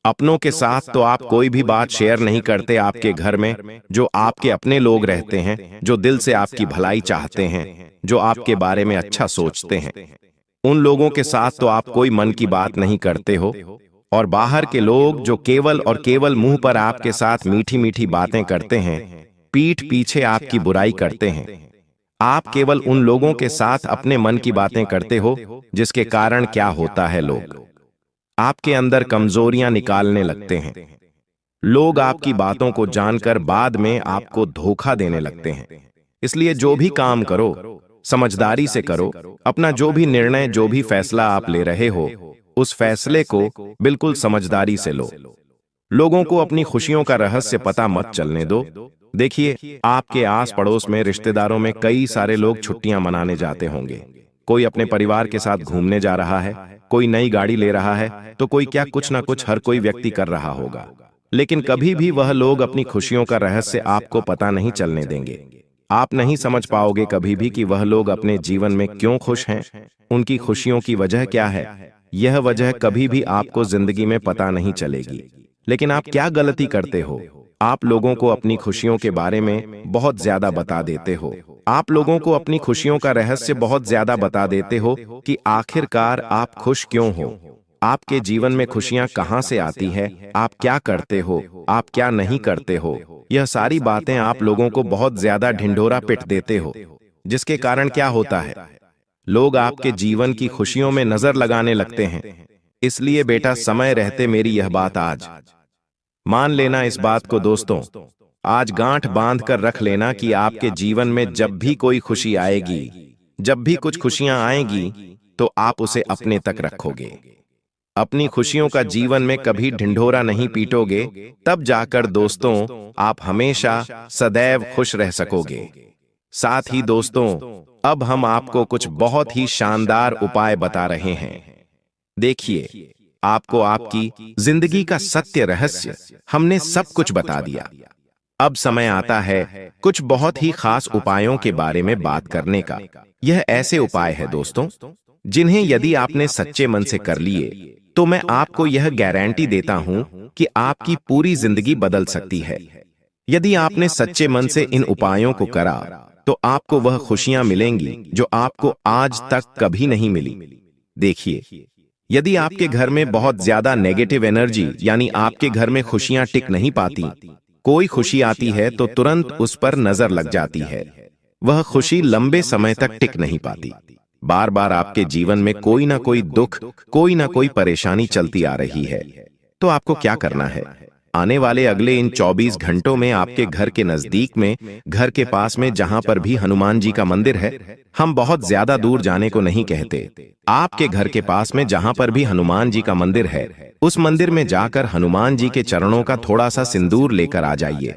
अपनों के साथ तो आप कोई भी बात शेयर नहीं करते। आपके घर में जो आपके अपने लोग रहते हैं, जो दिल से आपकी भलाई चाहते हैं, जो आपके बारे में अच्छा सोचते हैं, उन लोगों के साथ तो आप कोई मन की बात नहीं करते हो। और बाहर के लोग जो केवल और केवल मुंह पर आपके साथ मीठी मीठी बातें करते हैं, पीठ पीछे आपकी बुराई करते हैं। आप केवल उन लोगों के साथ अपने मन की बातें करते हो, जिसके कारण क्या होता है, लोग आपके अंदर कमजोरियां निकालने लगते हैं। लोग आपकी बातों को जानकर बाद में आपको धोखा देने लगते हैं। इसलिए जो भी काम करो, समझदारी से करो। अपना जो भी निर्णय, जो भी फैसला आप ले रहे हो, उस फैसले को बिल्कुल समझदारी से लो। लोगों को अपनी खुशियों का रहस्य पता मत चलने दो। देखिए, आपके आस पड़ोस में, रिश्तेदारों में कई सारे लोग छुट्टियां मनाने जाते होंगे। कोई अपने परिवार के साथ घूमने जा रहा है, कोई नई गाड़ी ले रहा है, तो कोई क्या कुछ ना कुछ हर कोई व्यक्ति कर रहा होगा। लेकिन कभी भी वह लोग अपनी खुशियों का रहस्य आपको पता नहीं चलने देंगे। आप नहीं समझ पाओगे कभी भी कि वह लोग अपने जीवन में क्यों खुश हैं, उनकी खुशियों की वजह क्या है। यह वजह कभी भी आपको जिंदगी में पता नहीं चलेगी। लेकिन आप क्या गलती करते हो? आप लोगों को अपनी खुशियों के बारे में बहुत ज्यादा बता देते हो। आप लोगों को अपनी खुशियों का रहस्य बहुत ज्यादा बता देते हो कि आखिरकार आप खुश क्यों हो, आपके जीवन में खुशियां कहां से आती है, आप क्या करते हो, आप क्या नहीं करते हो। यह सारी बातें आप लोगों को बहुत ज्यादा ढिंढोरा पिट देते हो, जिसके कारण क्या होता है, लोग आपके जीवन की खुशियों में नजर लगाने लगते हैं। इसलिए बेटा, समय रहते मेरी यह बात आज मान लेना। इस बात को दोस्तों आज गांठ बांध कर रख लेना कि आपके जीवन में जब भी कोई खुशी आएगी, जब भी कुछ खुशियां आएगी, तो आप उसे अपने तक रखोगे। अपनी खुशियों का जीवन में कभी ढिंढोरा नहीं पीटोगे, तब जाकर दोस्तों आप हमेशा सदैव खुश रह सकोगे। साथ ही दोस्तों, अब हम आपको कुछ बहुत ही शानदार उपाय बता रहे हैं। देखिए, आपको आपकी जिंदगी का सत्य रहस्य हमने सब कुछ बता दिया। अब समय आता है कुछ बहुत ही खास उपायों के बारे में बात करने का। यह ऐसे उपाय है दोस्तों, जिन्हें यदि आपने सच्चे मन से कर लिए, तो मैं आपको यह गारंटी देता हूं कि आपकी पूरी जिंदगी बदल सकती है। यदि आपने सच्चे मन से इन उपायों को करा, तो आपको वह खुशियां मिलेंगी जो आपको आज तक कभी नहीं मिली। देखिए, यदि आपके घर में बहुत ज्यादा नेगेटिव एनर्जी, यानी आपके घर में खुशियां टिक नहीं पाती, कोई खुशी आती है तो तुरंत उस पर नजर लग जाती है, वह खुशी लंबे समय तक टिक नहीं पाती। बार बार आपके जीवन में कोई ना कोई दुख, कोई ना कोई परेशानी चलती आ रही है, तो आपको क्या करना है? आने वाले अगले इन 24 घंटों में आपके घर के नजदीक में, घर के पास में जहां पर भी हनुमान जी का मंदिर है, हम बहुत ज्यादा दूर जाने को नहीं कहते, आपके घर के पास में जहां पर भी हनुमान जी का मंदिर है, उस मंदिर में जाकर हनुमान जी के चरणों का थोड़ा सा सिंदूर लेकर आ जाइए।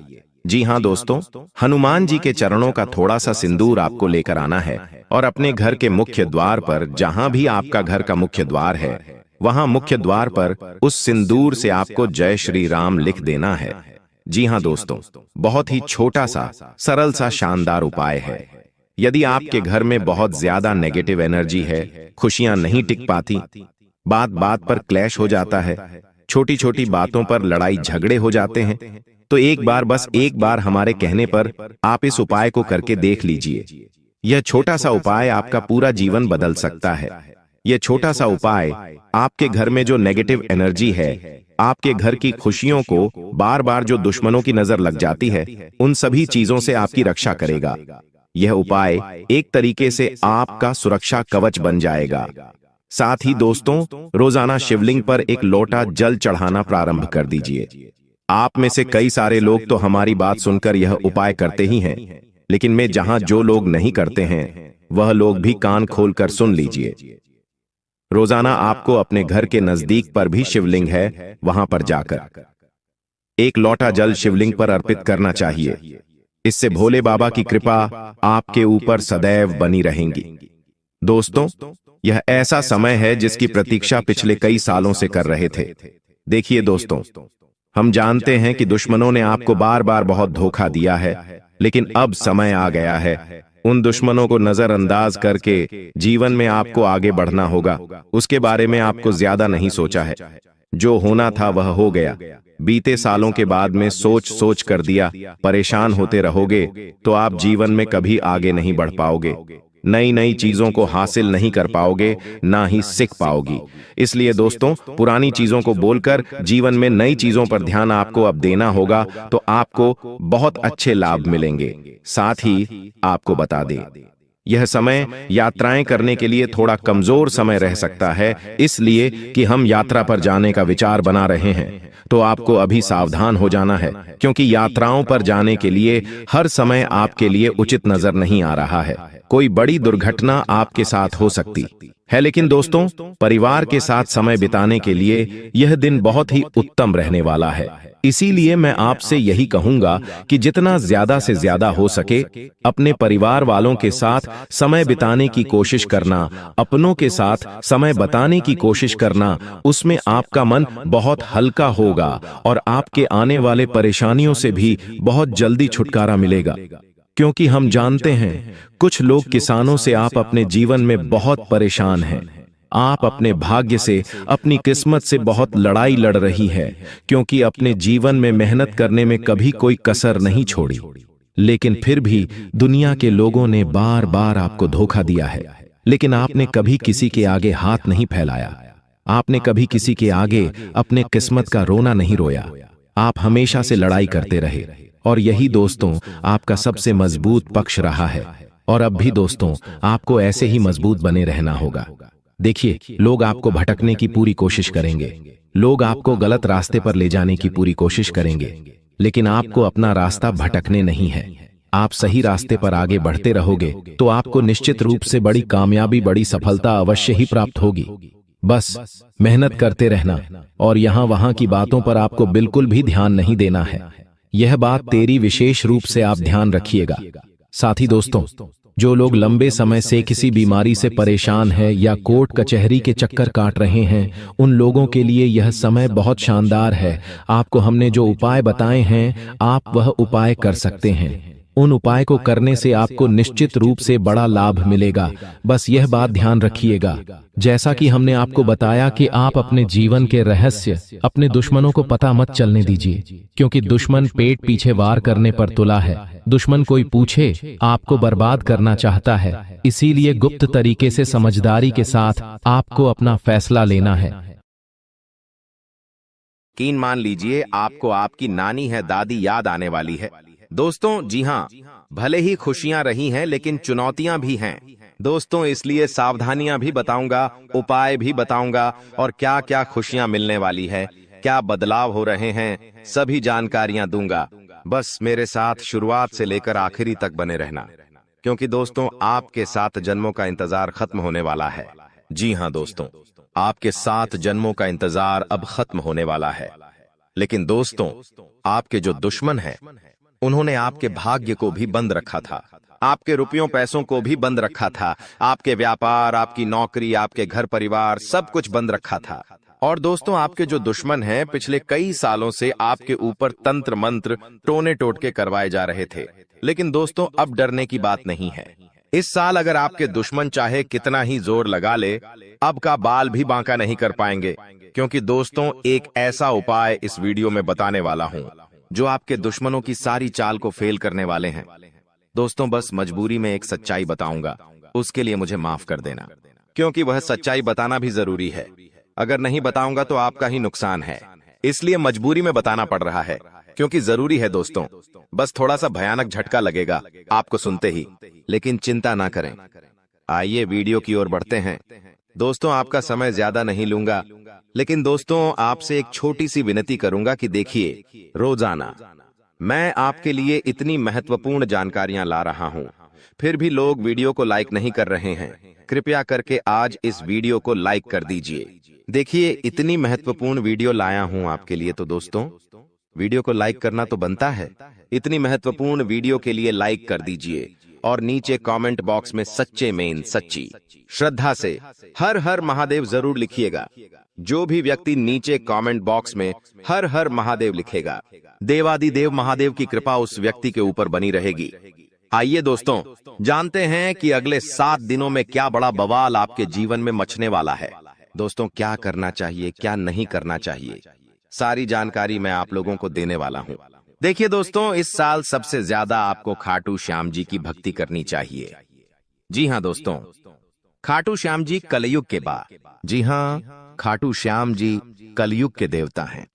जी हाँ दोस्तों, हनुमान जी के चरणों का थोड़ा सा सिंदूर आपको लेकर आना है और अपने घर के मुख्य द्वार पर, जहां भी आपका घर का मुख्य द्वार है, वहां मुख्य द्वार पर उस सिंदूर से आपको जय श्री राम लिख देना है। जी हाँ दोस्तों, बहुत ही छोटा सा, सरल सा, शानदार उपाय है। यदि आपके घर में बहुत ज्यादा नेगेटिव एनर्जी है, खुशियां नहीं टिक पाती, बात बात पर क्लैश हो जाता है, छोटी छोटी बातों पर लड़ाई झगड़े हो जाते हैं, तो एक बार, बस एक बार हमारे कहने पर आप इस उपाय को करके देख लीजिए। यह छोटा सा उपाय आपका पूरा जीवन बदल सकता है। यह छोटा सा उपाय आपके घर में जो नेगेटिव एनर्जी है, आपके घर की खुशियों को बार बार जो दुश्मनों की नजर लग जाती है, उन सभी चीजों से आपकी रक्षा करेगा। यह उपाय एक तरीके से आपका सुरक्षा कवच बन जाएगा। साथ ही दोस्तों, रोजाना शिवलिंग पर एक लोटा जल चढ़ाना प्रारंभ कर दीजिए। आप में से कई सारे लोग तो हमारी बात सुनकर यह उपाय करते ही हैं, लेकिन मैं जहां जो लोग नहीं करते हैं, वह लोग भी कान खोलकर सुन लीजिए। रोजाना आपको अपने घर के नजदीक पर भी शिवलिंग है, वहां पर जाकर एक लोटा जल शिवलिंग पर अर्पित करना चाहिए। इससे भोले बाबा की कृपा आपके ऊपर सदैव बनी रहेंगी। दोस्तों, यह ऐसा समय है जिसकी प्रतीक्षा पिछले कई सालों से कर रहे थे। देखिए दोस्तों, हम जानते हैं कि दुश्मनों ने आपको बार बार बहुत धोखा दिया है, लेकिन अब समय आ गया है उन दुश्मनों को नजरअंदाज करके जीवन में आपको आगे बढ़ना होगा। उसके बारे में आपको ज्यादा नहीं सोचा है। जो होना था वह हो गया। बीते सालों के बाद में सोच सोच कर दिया, परेशान होते रहोगे तो आप जीवन में कभी आगे नहीं बढ़ पाओगे, नई नई चीजों को हासिल नहीं कर पाओगे, ना ही सीख पाओगी। इसलिए दोस्तों, पुरानी चीजों को बोलकर जीवन में नई चीजों पर ध्यान आपको अब देना होगा, तो आपको बहुत अच्छे लाभ मिलेंगे। साथ ही आपको बता दें, यह समय यात्राएं करने के लिए थोड़ा कमजोर समय रह सकता है, इसलिए कि हम यात्रा पर जाने का विचार बना रहे हैं। तो आपको अभी सावधान हो जाना है, क्योंकि यात्राओं पर जाने के लिए हर समय आपके लिए उचित नजर नहीं आ रहा है। कोई बड़ी दुर्घटना आपके साथ हो सकती है, लेकिन दोस्तों, परिवार के साथ समय बिताने के लिए यह दिन बहुत ही उत्तम रहने वाला है। इसीलिए मैं आपसे यही कहूंगा कि जितना ज्यादा से ज्यादा हो सके अपने परिवार वालों के साथ समय बिताने की कोशिश करना, अपनों के साथ समय बिताने की कोशिश करना, उसमें आपका मन बहुत हल्का होगा और आपके आने वाले परेशानियों से भी बहुत जल्दी छुटकारा मिलेगा। क्योंकि हम जानते हैं, कुछ लोग किसानों से आप अपने जीवन में बहुत परेशान हैं। आप अपने भाग्य से, अपनी किस्मत से बहुत लड़ाई लड़ रही है, क्योंकि अपने जीवन में मेहनत करने में कभी कोई कसर नहीं छोड़ी, लेकिन फिर भी दुनिया के लोगों ने बार बार आपको धोखा दिया है। लेकिन आपने कभी किसी के आगे हाथ नहीं फैलाया, आपने कभी किसी के आगे अपने किस्मत का रोना नहीं रोया। आप हमेशा से लड़ाई करते रहे, और यही दोस्तों आपका सबसे मजबूत पक्ष रहा है। और अब भी दोस्तों, आपको ऐसे ही मजबूत बने रहना होगा। देखिए, लोग आपको भटकने की पूरी कोशिश करेंगे, लोग आपको गलत रास्ते पर ले जाने की पूरी कोशिश करेंगे, लेकिन आपको अपना रास्ता भटकने नहीं है। आप सही रास्ते पर आगे बढ़ते रहोगे तो आपको निश्चित रूप से बड़ी कामयाबी, बड़ी सफलता अवश्य ही प्राप्त होगी। बस मेहनत करते रहना, और यहां वहां की बातों पर आपको बिल्कुल भी ध्यान नहीं देना है। यह बात तेरी विशेष रूप से आप ध्यान रखिएगा। साथ ही दोस्तों, जो लोग लंबे समय से किसी बीमारी से परेशान हैं या कोर्ट कचहरी के चक्कर काट रहे हैं, उन लोगों के लिए यह समय बहुत शानदार है। आपको हमने जो उपाय बताए हैं, आप वह उपाय कर सकते हैं। उन उपाय को करने से आपको निश्चित रूप से बड़ा लाभ मिलेगा। बस यह बात ध्यान रखिएगा, जैसा कि हमने आपको बताया, कि आप अपने जीवन के रहस्य अपने दुश्मनों को पता मत चलने दीजिए, क्योंकि दुश्मन पेट पीछे वार करने पर तुला है। दुश्मन कोई पूछे आपको बर्बाद करना चाहता है, इसीलिए गुप्त तरीके से समझदारी के साथ आपको अपना फैसला लेना है। यकीन मान लीजिए, आपको आपकी नानी है, दादी याद आने वाली है। दोस्तों, जी हाँ, भले ही खुशियां रही हैं, लेकिन चुनौतियां भी हैं दोस्तों। इसलिए सावधानियां भी बताऊंगा, उपाय भी बताऊंगा, और क्या क्या खुशियां मिलने वाली है, क्या बदलाव हो रहे हैं, सभी जानकारियां दूंगा। बस मेरे साथ शुरुआत से लेकर आखिरी तक बने रहना, क्योंकि दोस्तों, आपके 7 जन्मों का इंतजार खत्म होने वाला है। जी हाँ दोस्तों, आपके 7 जन्मों का इंतजार अब खत्म होने वाला है। लेकिन दोस्तों, आपके जो दुश्मन हैं, उन्होंने आपके भाग्य को भी बंद रखा था, आपके रुपयों पैसों को भी बंद रखा था, आपके व्यापार, आपकी नौकरी, आपके घर परिवार, सब कुछ बंद रखा था। और दोस्तों, आपके जो दुश्मन हैं, पिछले कई सालों से आपके ऊपर तंत्र मंत्र, टोने टोटके करवाए जा रहे थे। लेकिन दोस्तों, अब डरने की बात नहीं है। इस साल अगर आपके दुश्मन चाहे कितना ही जोर लगा ले, अब का बाल भी बांका नहीं कर पाएंगे, क्योंकि दोस्तों, एक ऐसा उपाय इस वीडियो में बताने वाला हूं जो आपके दुश्मनों की सारी चाल को फेल करने वाले हैं। दोस्तों, बस मजबूरी में एक सच्चाई बताऊंगा, उसके लिए मुझे माफ कर देना, क्योंकि वह सच्चाई बताना भी जरूरी है। अगर नहीं बताऊंगा तो आपका ही नुकसान है, इसलिए मजबूरी में बताना पड़ रहा है, क्योंकि जरूरी है। दोस्तों, बस थोड़ा सा भयानक झटका लगेगा आपको सुनते ही, लेकिन चिंता ना करें। आइए वीडियो की ओर बढ़ते हैं। दोस्तों, आपका समय ज्यादा नहीं लूंगा, लेकिन दोस्तों, आपसे एक छोटी सी विनती करूंगा कि देखिए, रोजाना मैं आपके लिए इतनी महत्वपूर्ण जानकारियां ला रहा हूं, फिर भी लोग वीडियो को लाइक नहीं कर रहे हैं। कृपया करके आज इस वीडियो को लाइक कर दीजिए। देखिए, इतनी महत्वपूर्ण वीडियो लाया हूं आपके लिए, तो दोस्तों, वीडियो को लाइक करना तो बनता है। इतनी महत्वपूर्ण वीडियो के लिए लाइक कर दीजिए और नीचे कमेंट बॉक्स में सच्चे में सच्ची श्रद्धा से हर हर महादेव जरूर लिखिएगा। जो भी व्यक्ति नीचे कमेंट बॉक्स में हर हर महादेव लिखेगा, देवादिदेव महादेव की कृपा उस व्यक्ति के ऊपर बनी रहेगी। आइए दोस्तों, जानते हैं कि अगले 7 दिनों में क्या बड़ा बवाल आपके जीवन में मचने वाला है। दोस्तों, क्या करना चाहिए, क्या नहीं करना चाहिए, सारी जानकारी मैं आप लोगों को देने वाला हूं। देखिए दोस्तों, इस साल सबसे ज्यादा आपको खाटू श्याम जी की भक्ति करनी चाहिए। जी हां दोस्तों, खाटू श्याम जी कलयुग के जी हां, खाटू श्याम जी कलयुग के देवता हैं।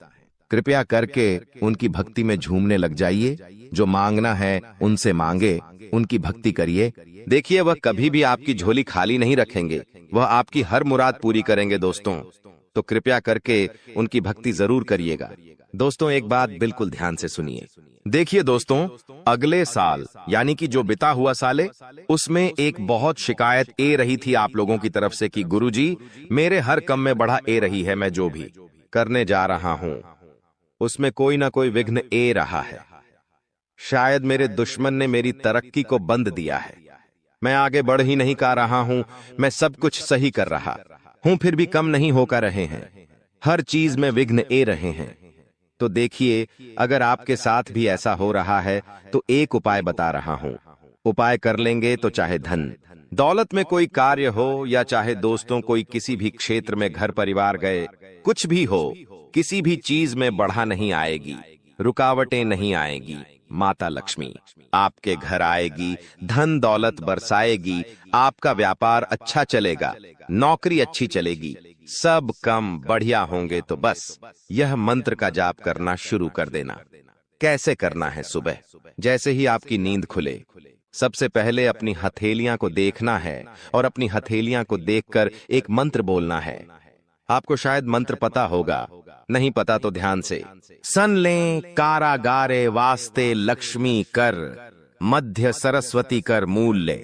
कृपया करके उनकी भक्ति में झूमने लग जाइए। जो मांगना है उनसे मांगे, उनकी भक्ति करिए। देखिए, वह कभी भी आपकी झोली खाली नहीं रखेंगे, वह आपकी हर मुराद पूरी करेंगे। दोस्तों, तो कृपया करके उनकी भक्ति जरूर करिएगा। दोस्तों, एक बात बिल्कुल ध्यान से सुनिए। देखिए दोस्तों, अगले साल यानी कि जो बिता हुआ साल है, उसमें एक बहुत शिकायत ए रही थी आप लोगों की तरफ से कि गुरुजी, मेरे हर काम में बढ़ा ए रही है, मैं जो भी करने जा रहा हूं उसमें कोई ना कोई विघ्न ए रहा है। शायद मेरे दुश्मन ने मेरी तरक्की को बंद दिया है, मैं आगे बढ़ ही नहीं पा रहा हूं, मैं सब कुछ सही कर रहा हूं, फिर भी कम नहीं होकर रहे हैं, हर चीज में विघ्न ए रहे हैं। तो देखिए, अगर आपके साथ भी ऐसा हो रहा है तो एक उपाय बता रहा हूं। उपाय कर लेंगे तो चाहे धन दौलत में कोई कार्य हो, या चाहे दोस्तों कोई किसी भी क्षेत्र में घर परिवार गए, कुछ भी हो, किसी भी चीज में बढ़ा नहीं आएगी, रुकावटें नहीं आएगी। माता लक्ष्मी आपके घर आएगी, धन दौलत बरसाएगी, आपका व्यापार अच्छा चलेगा, नौकरी अच्छी चलेगी, सब काम बढ़िया होंगे। तो बस यह मंत्र का जाप करना शुरू कर देना। कैसे करना है? सुबह जैसे ही आपकी नींद खुले, सबसे पहले अपनी हथेलियां को देखना है और अपनी हथेलियां को देखकर एक मंत्र बोलना है। आपको शायद मंत्र पता होगा, नहीं पता तो ध्यान से सन लें। कारागारे वास्ते लक्ष्मी कर, मध्य सरस्वती कर मूल्य,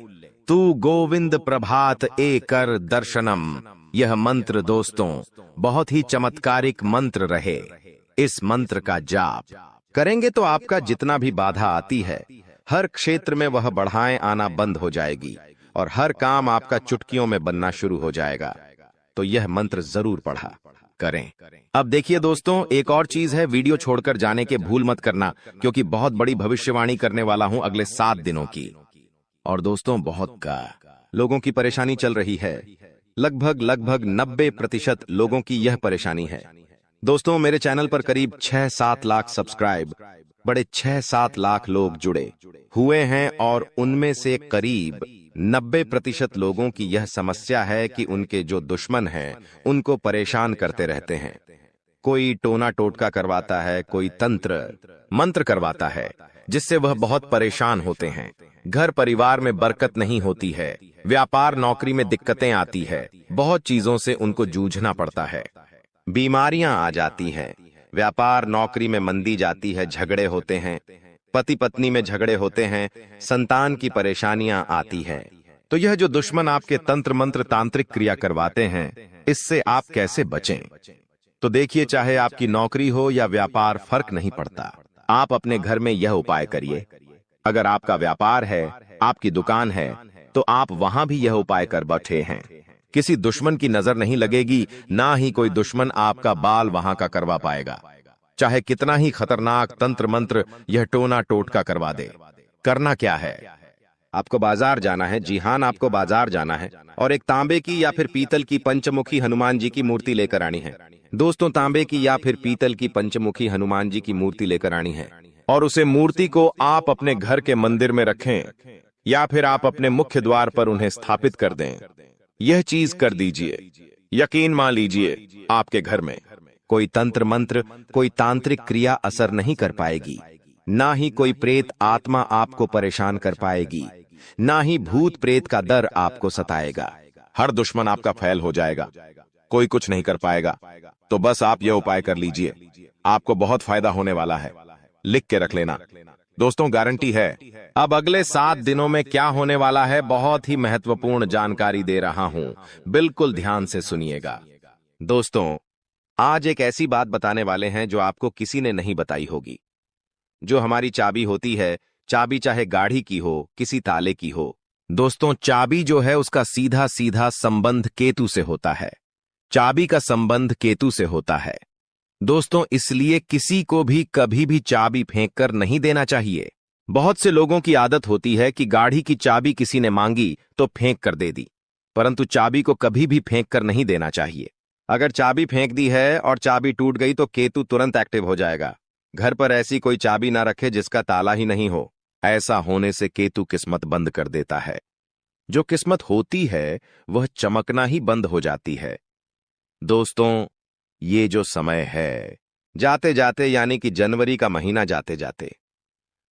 तू गोविंद प्रभात ए कर दर्शनम। यह मंत्र दोस्तों बहुत ही चमत्कारिक मंत्र रहे। इस मंत्र का जाप करेंगे तो आपका जितना भी बाधा आती है, हर क्षेत्र में वह बढ़ाएं आना बंद हो जाएगी और हर काम आपका चुटकियों में बनना शुरू हो जाएगा। तो यह मंत्र जरूर पढ़ा करें। अब देखिए दोस्तों, एक और चीज है, वीडियो छोड़कर जाने के भूल मत करना, क्योंकि बहुत बड़ी भविष्यवाणी करने वाला हूं अगले 7 दिनों की। और दोस्तों, बहुत का लोगों की परेशानी चल रही है, लगभग 90% लोगों की यह परेशानी है। दोस्तों, मेरे चैनल पर करीब 6-7 लाख सब्सक्राइब, बड़े 6-7 लाख लोग जुड़े हुए हैं और उनमें से करीब 90% लोगों की यह समस्या है कि उनके जो दुश्मन हैं उनको परेशान करते रहते हैं। कोई टोना टोटका करवाता है, कोई तंत्र मंत्र करवाता है, जिससे वह बहुत परेशान होते हैं। घर परिवार में बरकत नहीं होती है, व्यापार नौकरी में दिक्कतें आती है, बहुत चीजों से उनको जूझना पड़ता है, बीमारियां आ जाती हैं, व्यापार नौकरी में मंदी जाती है, झगड़े होते हैं, पति पत्नी में झगड़े होते हैं, संतान की परेशानियां आती हैं। तो यह जो दुश्मन आपके तंत्र मंत्र तांत्रिक क्रिया करवाते हैं, इससे आप कैसे बचें? तो देखिए, चाहे आपकी नौकरी हो या व्यापार, फर्क नहीं पड़ता, आप अपने घर में यह उपाय करिए। अगर आपका व्यापार है, आपकी दुकान है, तो आप वहां भी यह उपाय कर बैठे हैं। किसी दुश्मन की नजर नहीं लगेगी, ना ही कोई दुश्मन आपका बाल वहां का करवा पाएगा। चाहे कितना ही खतरनाक तंत्र मंत्र यह टोना टोटका करवा दे। करना क्या है? आपको बाजार जाना है। जी हां, आपको बाजार जाना है और एक तांबे की या फिर पीतल की पंचमुखी हनुमान जी की मूर्ति लेकर आनी है। दोस्तों, तांबे की या फिर पीतल की पंचमुखी हनुमान जी की मूर्ति लेकर आनी है और उसे मूर्ति को आप अपने घर के मंदिर में रखें या फिर आप अपने मुख्य द्वार पर उन्हें स्थापित कर दें। यह चीज कर दीजिए, यकीन मान लीजिए आपके घर में कोई तंत्र मंत्र, कोई तांत्रिक क्रिया असर नहीं कर पाएगी। ना ही कोई प्रेत आत्मा आपको परेशान कर पाएगी, ना ही भूत प्रेत का डर आपको सताएगा। हर दुश्मन आपका फैल हो जाएगा, कोई कुछ नहीं कर पाएगा। तो बस आप यह उपाय कर लीजिए, आपको बहुत फायदा होने वाला है। लिख के रख लेना दोस्तों, गारंटी है। अब अगले 7 दिनों में क्या होने वाला है, बहुत ही महत्वपूर्ण जानकारी दे रहा हूं, बिल्कुल ध्यान से सुनिएगा। दोस्तों, आज एक ऐसी बात बताने वाले हैं जो आपको किसी ने नहीं बताई होगी। जो हमारी चाबी होती है, चाबी चाहे गाड़ी की हो, किसी ताले की हो, दोस्तों चाबी जो है उसका सीधा सीधा संबंध केतु से होता है। चाबी का संबंध केतु से होता है दोस्तों, इसलिए किसी को भी कभी भी चाबी फेंक कर नहीं देना चाहिए। बहुत से लोगों की आदत होती है कि गाड़ी की चाबी किसी ने मांगी तो फेंक कर दे दी, परंतु चाबी को कभी भी फेंक कर नहीं देना चाहिए। अगर चाबी फेंक दी है और चाबी टूट गई तो केतु तुरंत एक्टिव हो जाएगा। घर पर ऐसी कोई चाबी ना रखे जिसका ताला ही नहीं हो। ऐसा होने से केतु किस्मत बंद कर देता है। जो किस्मत होती है वह चमकना ही बंद हो जाती है। दोस्तों, ये जो समय है, जाते जाते यानी कि जनवरी का महीना जाते जाते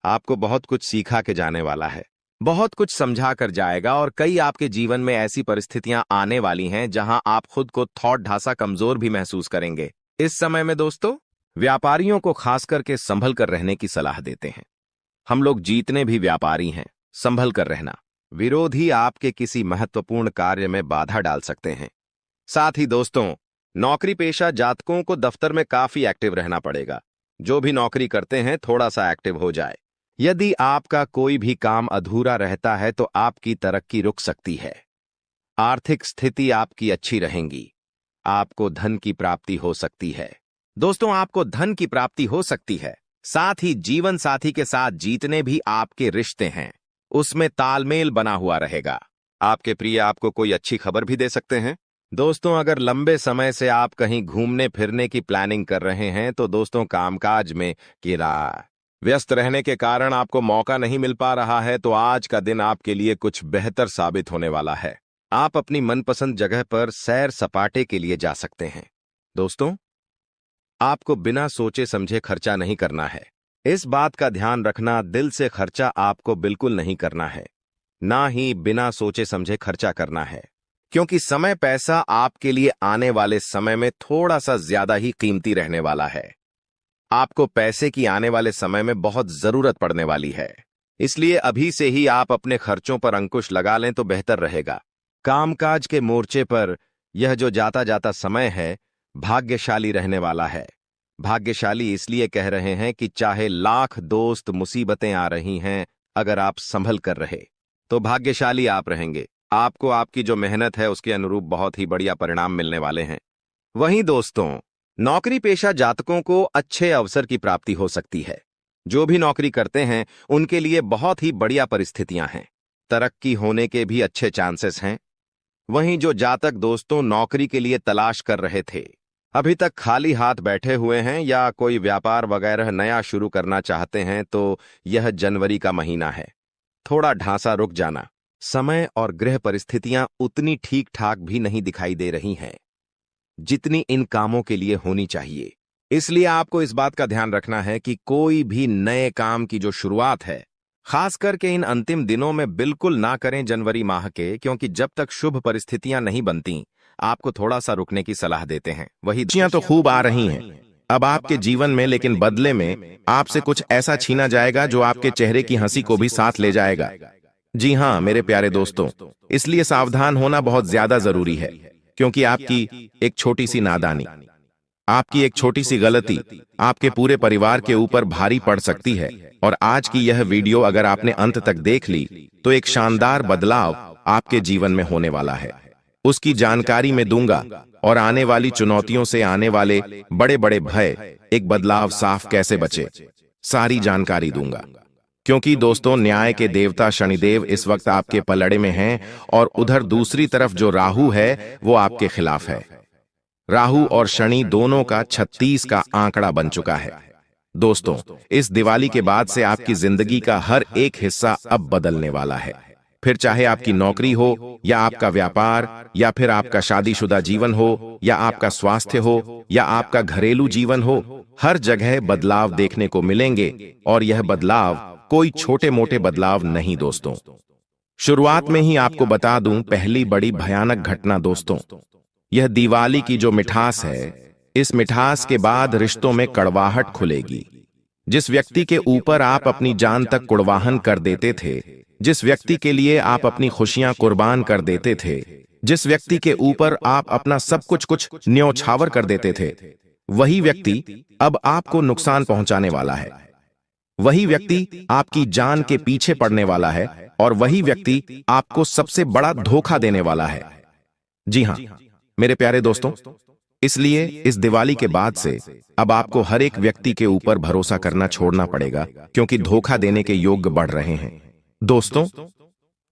आपको बहुत कुछ सिखा के जाने वाला है, बहुत कुछ समझा कर जाएगा और कई आपके जीवन में ऐसी परिस्थितियां आने वाली हैं जहां आप खुद को थोड़ा ढासा कमजोर भी महसूस करेंगे। इस समय में दोस्तों व्यापारियों को खास करके संभल कर रहने की सलाह देते हैं। हम लोग जीतने भी व्यापारी हैं, संभल कर रहना। विरोधी आपके किसी महत्वपूर्ण कार्य में बाधा डाल सकते हैं। साथ ही दोस्तों, नौकरी पेशा जातकों को दफ्तर में काफी एक्टिव रहना पड़ेगा। जो भी नौकरी करते हैं थोड़ा सा एक्टिव हो जाए। यदि आपका कोई भी काम अधूरा रहता है तो आपकी तरक्की रुक सकती है। आर्थिक स्थिति आपकी अच्छी रहेगी। आपको धन की प्राप्ति हो सकती है। दोस्तों, आपको धन की प्राप्ति हो सकती है। साथ ही जीवन साथी के साथ जीतने भी आपके रिश्ते हैं, उसमें तालमेल बना हुआ रहेगा। आपके प्रिय आपको कोई अच्छी खबर भी दे सकते हैं। दोस्तों, अगर लंबे समय से आप कहीं घूमने फिरने की प्लानिंग कर रहे हैं तो दोस्तों कामकाज में व्यस्त रहने के कारण आपको मौका नहीं मिल पा रहा है, तो आज का दिन आपके लिए कुछ बेहतर साबित होने वाला है। आप अपनी मनपसंद जगह पर सैर सपाटे के लिए जा सकते हैं। दोस्तों, आपको बिना सोचे समझे खर्चा नहीं करना है। इस बात का ध्यान रखना, दिल से खर्चा आपको बिल्कुल नहीं करना है, ना ही बिना सोचे समझे खर्चा करना है, क्योंकि समय पैसा आपके लिए आने वाले समय में थोड़ा सा ज्यादा ही कीमती रहने वाला है। आपको पैसे की आने वाले समय में बहुत जरूरत पड़ने वाली है, इसलिए अभी से ही आप अपने खर्चों पर अंकुश लगा लें तो बेहतर रहेगा। कामकाज के मोर्चे पर यह जो जाता जाता समय है भाग्यशाली रहने वाला है। भाग्यशाली इसलिए कह रहे हैं कि चाहे लाख दोस्त मुसीबतें आ रही हैं, अगर आप संभल कर रहे तो भाग्यशाली आप रहेंगे। आपको आपकी जो मेहनत है उसके अनुरूप बहुत ही बढ़िया परिणाम मिलने वाले हैं। वहीं दोस्तों, नौकरी पेशा जातकों को अच्छे अवसर की प्राप्ति हो सकती है। जो भी नौकरी करते हैं उनके लिए बहुत ही बढ़िया परिस्थितियां हैं। तरक्की होने के भी अच्छे चांसेस हैं। वहीं जो जातक दोस्तों नौकरी के लिए तलाश कर रहे थे, अभी तक खाली हाथ बैठे हुए हैं या कोई व्यापार वगैरह नया शुरू करना चाहते हैं, तो यह जनवरी का महीना है। थोड़ा ढांसा रुक जाना। समय और गृह परिस्थितियां उतनी ठीक ठाक भी नहीं दिखाई दे रही हैं जितनी इन कामों के लिए होनी चाहिए। इसलिए आपको इस बात का ध्यान रखना है कि कोई भी नए काम की जो शुरुआत है, खास करके इन अंतिम दिनों में बिल्कुल ना करें जनवरी माह के, क्योंकि जब तक शुभ परिस्थितियां नहीं बनती आपको थोड़ा सा रुकने की सलाह देते हैं। वही खुशियां तो खूब आ रही हैं अब आपके जीवन में, लेकिन बदले में आपसे कुछ ऐसा छीना जाएगा जो आपके चेहरे की हंसी को भी साथ ले जाएगा। जी हां मेरे प्यारे दोस्तों, इसलिए सावधान होना बहुत ज्यादा जरूरी है, क्योंकि आपकी एक छोटी सी नादानी आपकी एक छोटी सी गलती आपके पूरे परिवार के ऊपर भारी पड़ सकती है। और आज की यह वीडियो अगर आपने अंत तक देख ली तो एक शानदार बदलाव आपके जीवन में होने वाला है, उसकी जानकारी मैं दूंगा। और आने वाली चुनौतियों से आने वाले बड़े बड़े भय, एक बदलाव साफ कैसे बचे, सारी जानकारी दूंगा। क्योंकि दोस्तों, न्याय के देवता शनिदेव इस वक्त आपके पलड़े में हैं और उधर दूसरी तरफ जो राहु है वो आपके खिलाफ है। राहु और शनि दोनों का 36 का आंकड़ा बन चुका है। दोस्तों, इस दिवाली के बाद से आपकी जिंदगी का हर एक हिस्सा अब बदलने वाला है। फिर चाहे आपकी नौकरी हो या आपका व्यापार या फिर आपका शादीशुदा जीवन हो या आपका स्वास्थ्य हो या आपका घरेलू जीवन हो, हर जगह बदलाव देखने को मिलेंगे। और यह बदलाव कोई छोटे मोटे बदलाव नहीं दोस्तों। शुरुआत में ही आपको बता दूं पहली बड़ी भयानक घटना दोस्तों, यह दिवाली की जो मिठास है, इस मिठास के बाद रिश्तों में कड़वाहट खुलेगी। जिस व्यक्ति के ऊपर आप अपनी जान तक कुड़वाहन कर देते थे, जिस व्यक्ति के लिए आप अपनी खुशियां कुर्बान कर देते थे, जिस व्यक्ति के ऊपर आप अपना सब कुछ न्यौछावर कर देते थे, वही व्यक्ति अब आपको नुकसान पहुंचाने वाला है। वही व्यक्ति आपकी जान के पीछे पड़ने वाला है और वही व्यक्ति आपको सबसे बड़ा धोखा देने वाला है। जी हां मेरे प्यारे दोस्तों, इसलिए इस दिवाली के बाद से अब आपको हर एक व्यक्ति के ऊपर भरोसा करना छोड़ना पड़ेगा, क्योंकि धोखा देने के योग बढ़ रहे हैं। दोस्तों,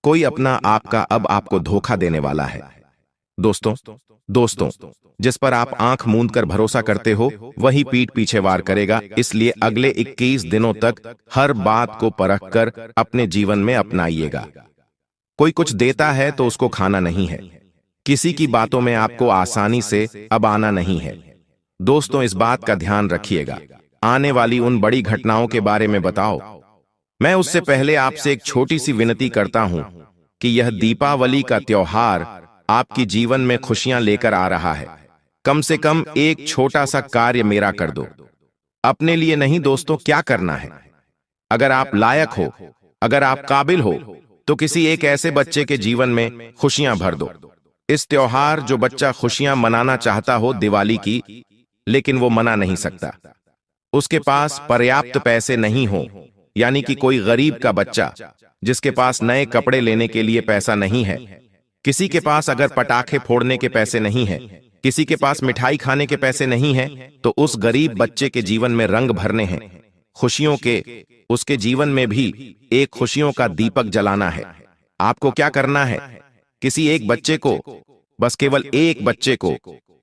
कोई अपना आपका अब आपको धोखा देने वाला है। दोस्तों, जिस पर आप आंख मूंद कर भरोसा करते हो वही पीठ पीछे वार करेगा। इसलिए अगले 21 दिनों तक हर बात को परख कर अपने जीवन में अपनाइएगा। कोई कुछ देता है तो उसको खाना नहीं है। किसी की बातों में आपको आसानी से अब आना नहीं है। दोस्तों, इस बात का ध्यान रखिएगा। आने वाली उन बड़ी घटनाओं के बारे में बताओ, मैं उससे पहले आपसे एक छोटी सी विनती करता हूं कि यह दीपावली का त्योहार आपकी जीवन में खुशियां लेकर आ रहा है। कम से कम एक छोटा सा कार्य मेरा कर दो। अपने लिए नहीं दोस्तों, क्या करना है, अगर आप लायक हो, अगर आप काबिल हो, तो किसी एक ऐसे बच्चे के जीवन में खुशियां भर दो। इस त्योहार जो बच्चा खुशियां मनाना चाहता हो दिवाली की, लेकिन वो मना नहीं सकता, उसके पास पर्याप्त पैसे नहीं हो, यानी कि कोई गरीब का बच्चा जिसके पास नए कपड़े लेने के लिए पैसा नहीं है, किसी के पास अगर पटाखे फोड़ने के पैसे नहीं है, किसी के पास मिठाई खाने के पैसे नहीं है, तो उस गरीब बच्चे के जीवन में रंग भरने हैं, खुशियों के, उसके जीवन में भी एक खुशियों का दीपक जलाना है। आपको क्या करना है, किसी एक बच्चे को, बस केवल एक बच्चे को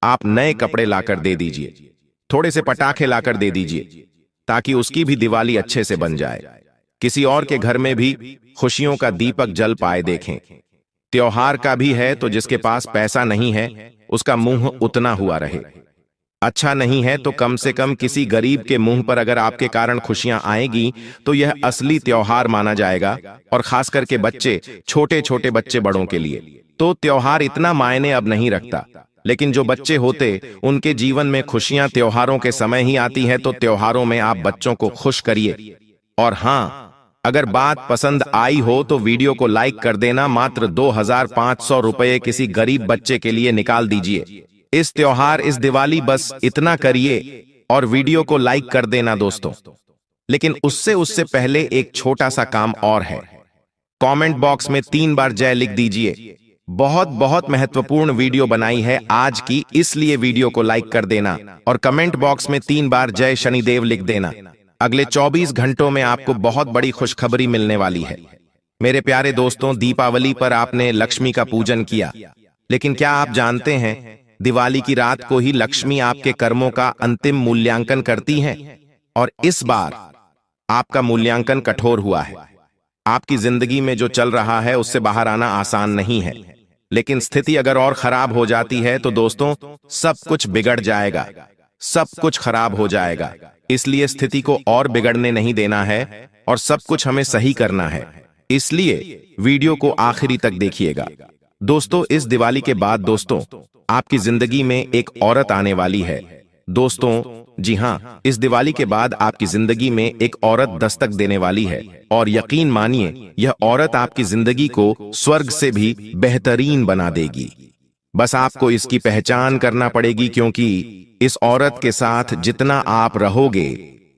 आप नए कपड़े लाकर दे दीजिए, थोड़े से पटाखे लाकर दे दीजिए, ताकि उसकी भी दिवाली अच्छे से बन जाए। किसी और के घर में भी खुशियों का दीपक जल पाए देखें। त्योहार का भी है तो जिसके पास पैसा नहीं है उसका मुंह उतना हुआ रहे। अच्छा नहीं है तो कम से कम किसी गरीब के मुंह पर अगर आपके कारण खुशियां आएगी तो यह असली त्योहार माना जाएगा। और खास करके बच्चे, छोटे छोटे बच्चे, बड़ों के लिए तो त्योहार इतना मायने अब नहीं रखता, लेकिन जो बच्चे होते उनके जीवन में खुशियां त्योहारों के समय ही आती हैं। तो त्योहारों में आप बच्चों को खुश करिए। और हां, अगर बात पसंद आई हो तो वीडियो को लाइक कर देना। मात्र 2500 रुपए किसी गरीब बच्चे के लिए निकाल दीजिए। इस त्योहार, इस दिवाली बस इतना करिए और वीडियो को लाइक कर देना दोस्तों। लेकिन उससे पहले एक छोटा सा काम और है। कमेंट बॉक्स में 3 बार जय लिख दीजिए। बहुत बहुत महत्वपूर्ण वीडियो बनाई है आज की, इसलिए वीडियो को लाइक कर देना और कमेंट बॉक्स में 3 बार जय शनिदेव लिख देना। अगले 24 घंटों में आपको बहुत बड़ी खुशखबरी मिलने वाली है। मेरे प्यारे दोस्तों, दीपावली पर आपने लक्ष्मी का पूजन किया, लेकिन क्या आप जानते हैं दिवाली की रात को ही लक्ष्मी आपके कर्मों का अंतिम मूल्यांकन करती हैं। और इस बार आपका मूल्यांकन कठोर हुआ है। आपकी जिंदगी में जो चल रहा है उससे बाहर आना आसान नहीं है, लेकिन स्थिति अगर और खराब हो जाती है तो दोस्तों सब कुछ बिगड़ जाएगा, सब कुछ खराब हो जाएगा। इसलिए स्थिति को और बिगड़ने नहीं देना है और सब कुछ हमें सही करना है। इसलिए वीडियो को आखिरी तक देखिएगा दोस्तों। इस दिवाली के बाद दोस्तों आपकी जिंदगी में एक औरत आने वाली है दोस्तों। जी हां, इस दिवाली के बाद आपकी जिंदगी में एक औरत दस्तक देने वाली है और यकीन मानिए यह औरत आपकी जिंदगी को स्वर्ग से भी बेहतरीन बना देगी। बस आपको इसकी पहचान करना पड़ेगी, क्योंकि इस औरत के साथ जितना आप रहोगे,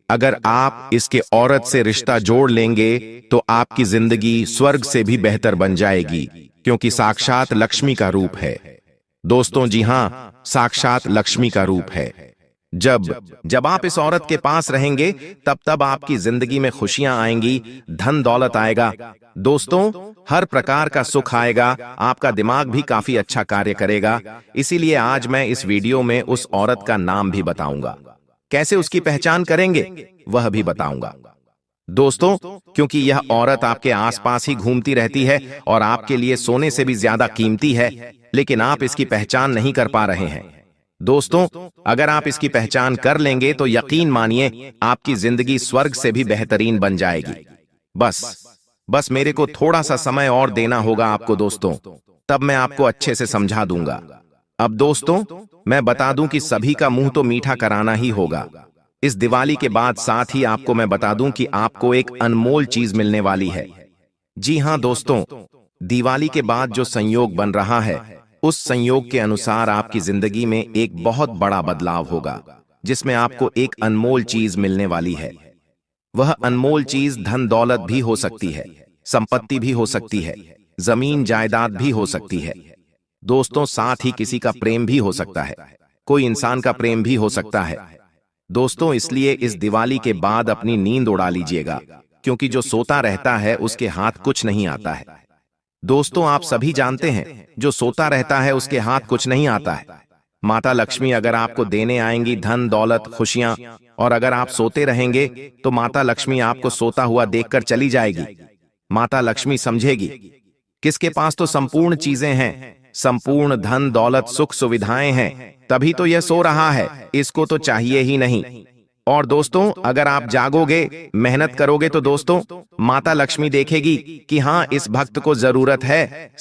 अगर आप इसके औरत से रिश्ता जोड़ लेंगे तो आपकी जिंदगी स्वर्ग से भी बेहतर बन जाएगी, क्योंकि साक्षात लक्ष्मी का रूप है। दोस्तों, जी हां, साक्षात लक्ष्मी का रूप है। जब आप इस औरत के पास रहेंगे तब आपकी जिंदगी में खुशियां आएंगी, धन दौलत आएगा। दोस्तों, हर प्रकार का सुख आएगा, आपका दिमाग भी काफी अच्छा कार्य करेगा। इसीलिए आज मैं इस वीडियो में उस औरत का नाम भी बताऊंगा, कैसे उसकी पहचान करेंगे वह भी बताऊंगा। दोस्तों, क्योंकि यह औरत आपके आसपास ही घूमती रहती है और आपके लिए सोने से भी ज्यादा कीमती है, लेकिन आप इसकी पहचान नहीं कर पा रहे हैं। दोस्तों, अगर आप इसकी पहचान कर लेंगे तो यकीन मानिए आपकी जिंदगी स्वर्ग से भी बेहतरीन बन जाएगी। बस मेरे को थोड़ा सा समय और देना होगा आपको दोस्तों, तब मैं आपको अच्छे से समझा दूंगा। अब दोस्तों, मैं बता दूं कि सभी का मुंह तो मीठा कराना ही होगा। इस दिवाली के बाद साथ ही आपको मैं बता दूं कि आपको एक अनमोल चीज मिलने वाली है। जी हां दोस्तों, दिवाली के बाद जो संयोग बन रहा है, उस संयोग के अनुसार आपकी जिंदगी में एक बहुत बड़ा बदलाव होगा, जिसमें आपको एक अनमोल चीज मिलने वाली है। वह अनमोल चीज धन दौलत भी हो सकती है, संपत्ति भी हो सकती है, जमीन जायदाद भी हो सकती है। दोस्तों, साथ ही किसी का प्रेम भी हो सकता है, कोई इंसान का प्रेम भी हो सकता है। दोस्तों, इसलिए इस दिवाली के बाद अपनी नींद उड़ा लीजिएगा, क्योंकि जो सोता रहता है उसके हाथ कुछ नहीं आता है। दोस्तों, आप सभी जानते हैं, जो सोता रहता है उसके हाथ कुछ नहीं आता है। माता लक्ष्मी अगर आपको देने आएंगी धन दौलत खुशियां, और अगर आप सोते रहेंगे तो माता लक्ष्मी आपको सोता हुआ देखकर चली जाएगी। माता लक्ष्मी समझेगी, किसके पास तो संपूर्ण चीजें हैं, संपूर्ण धन दौलत सुख सुविधाएं हैं, तभी तो यह सो रहा है, इसको तो चाहिए ही नहीं। और दोस्तों, अगर आप जागोगे, मेहनत करोगे तो दोस्तों माता लक्ष्मी देखेगी कि हां, इस भक्त को जरूरत है।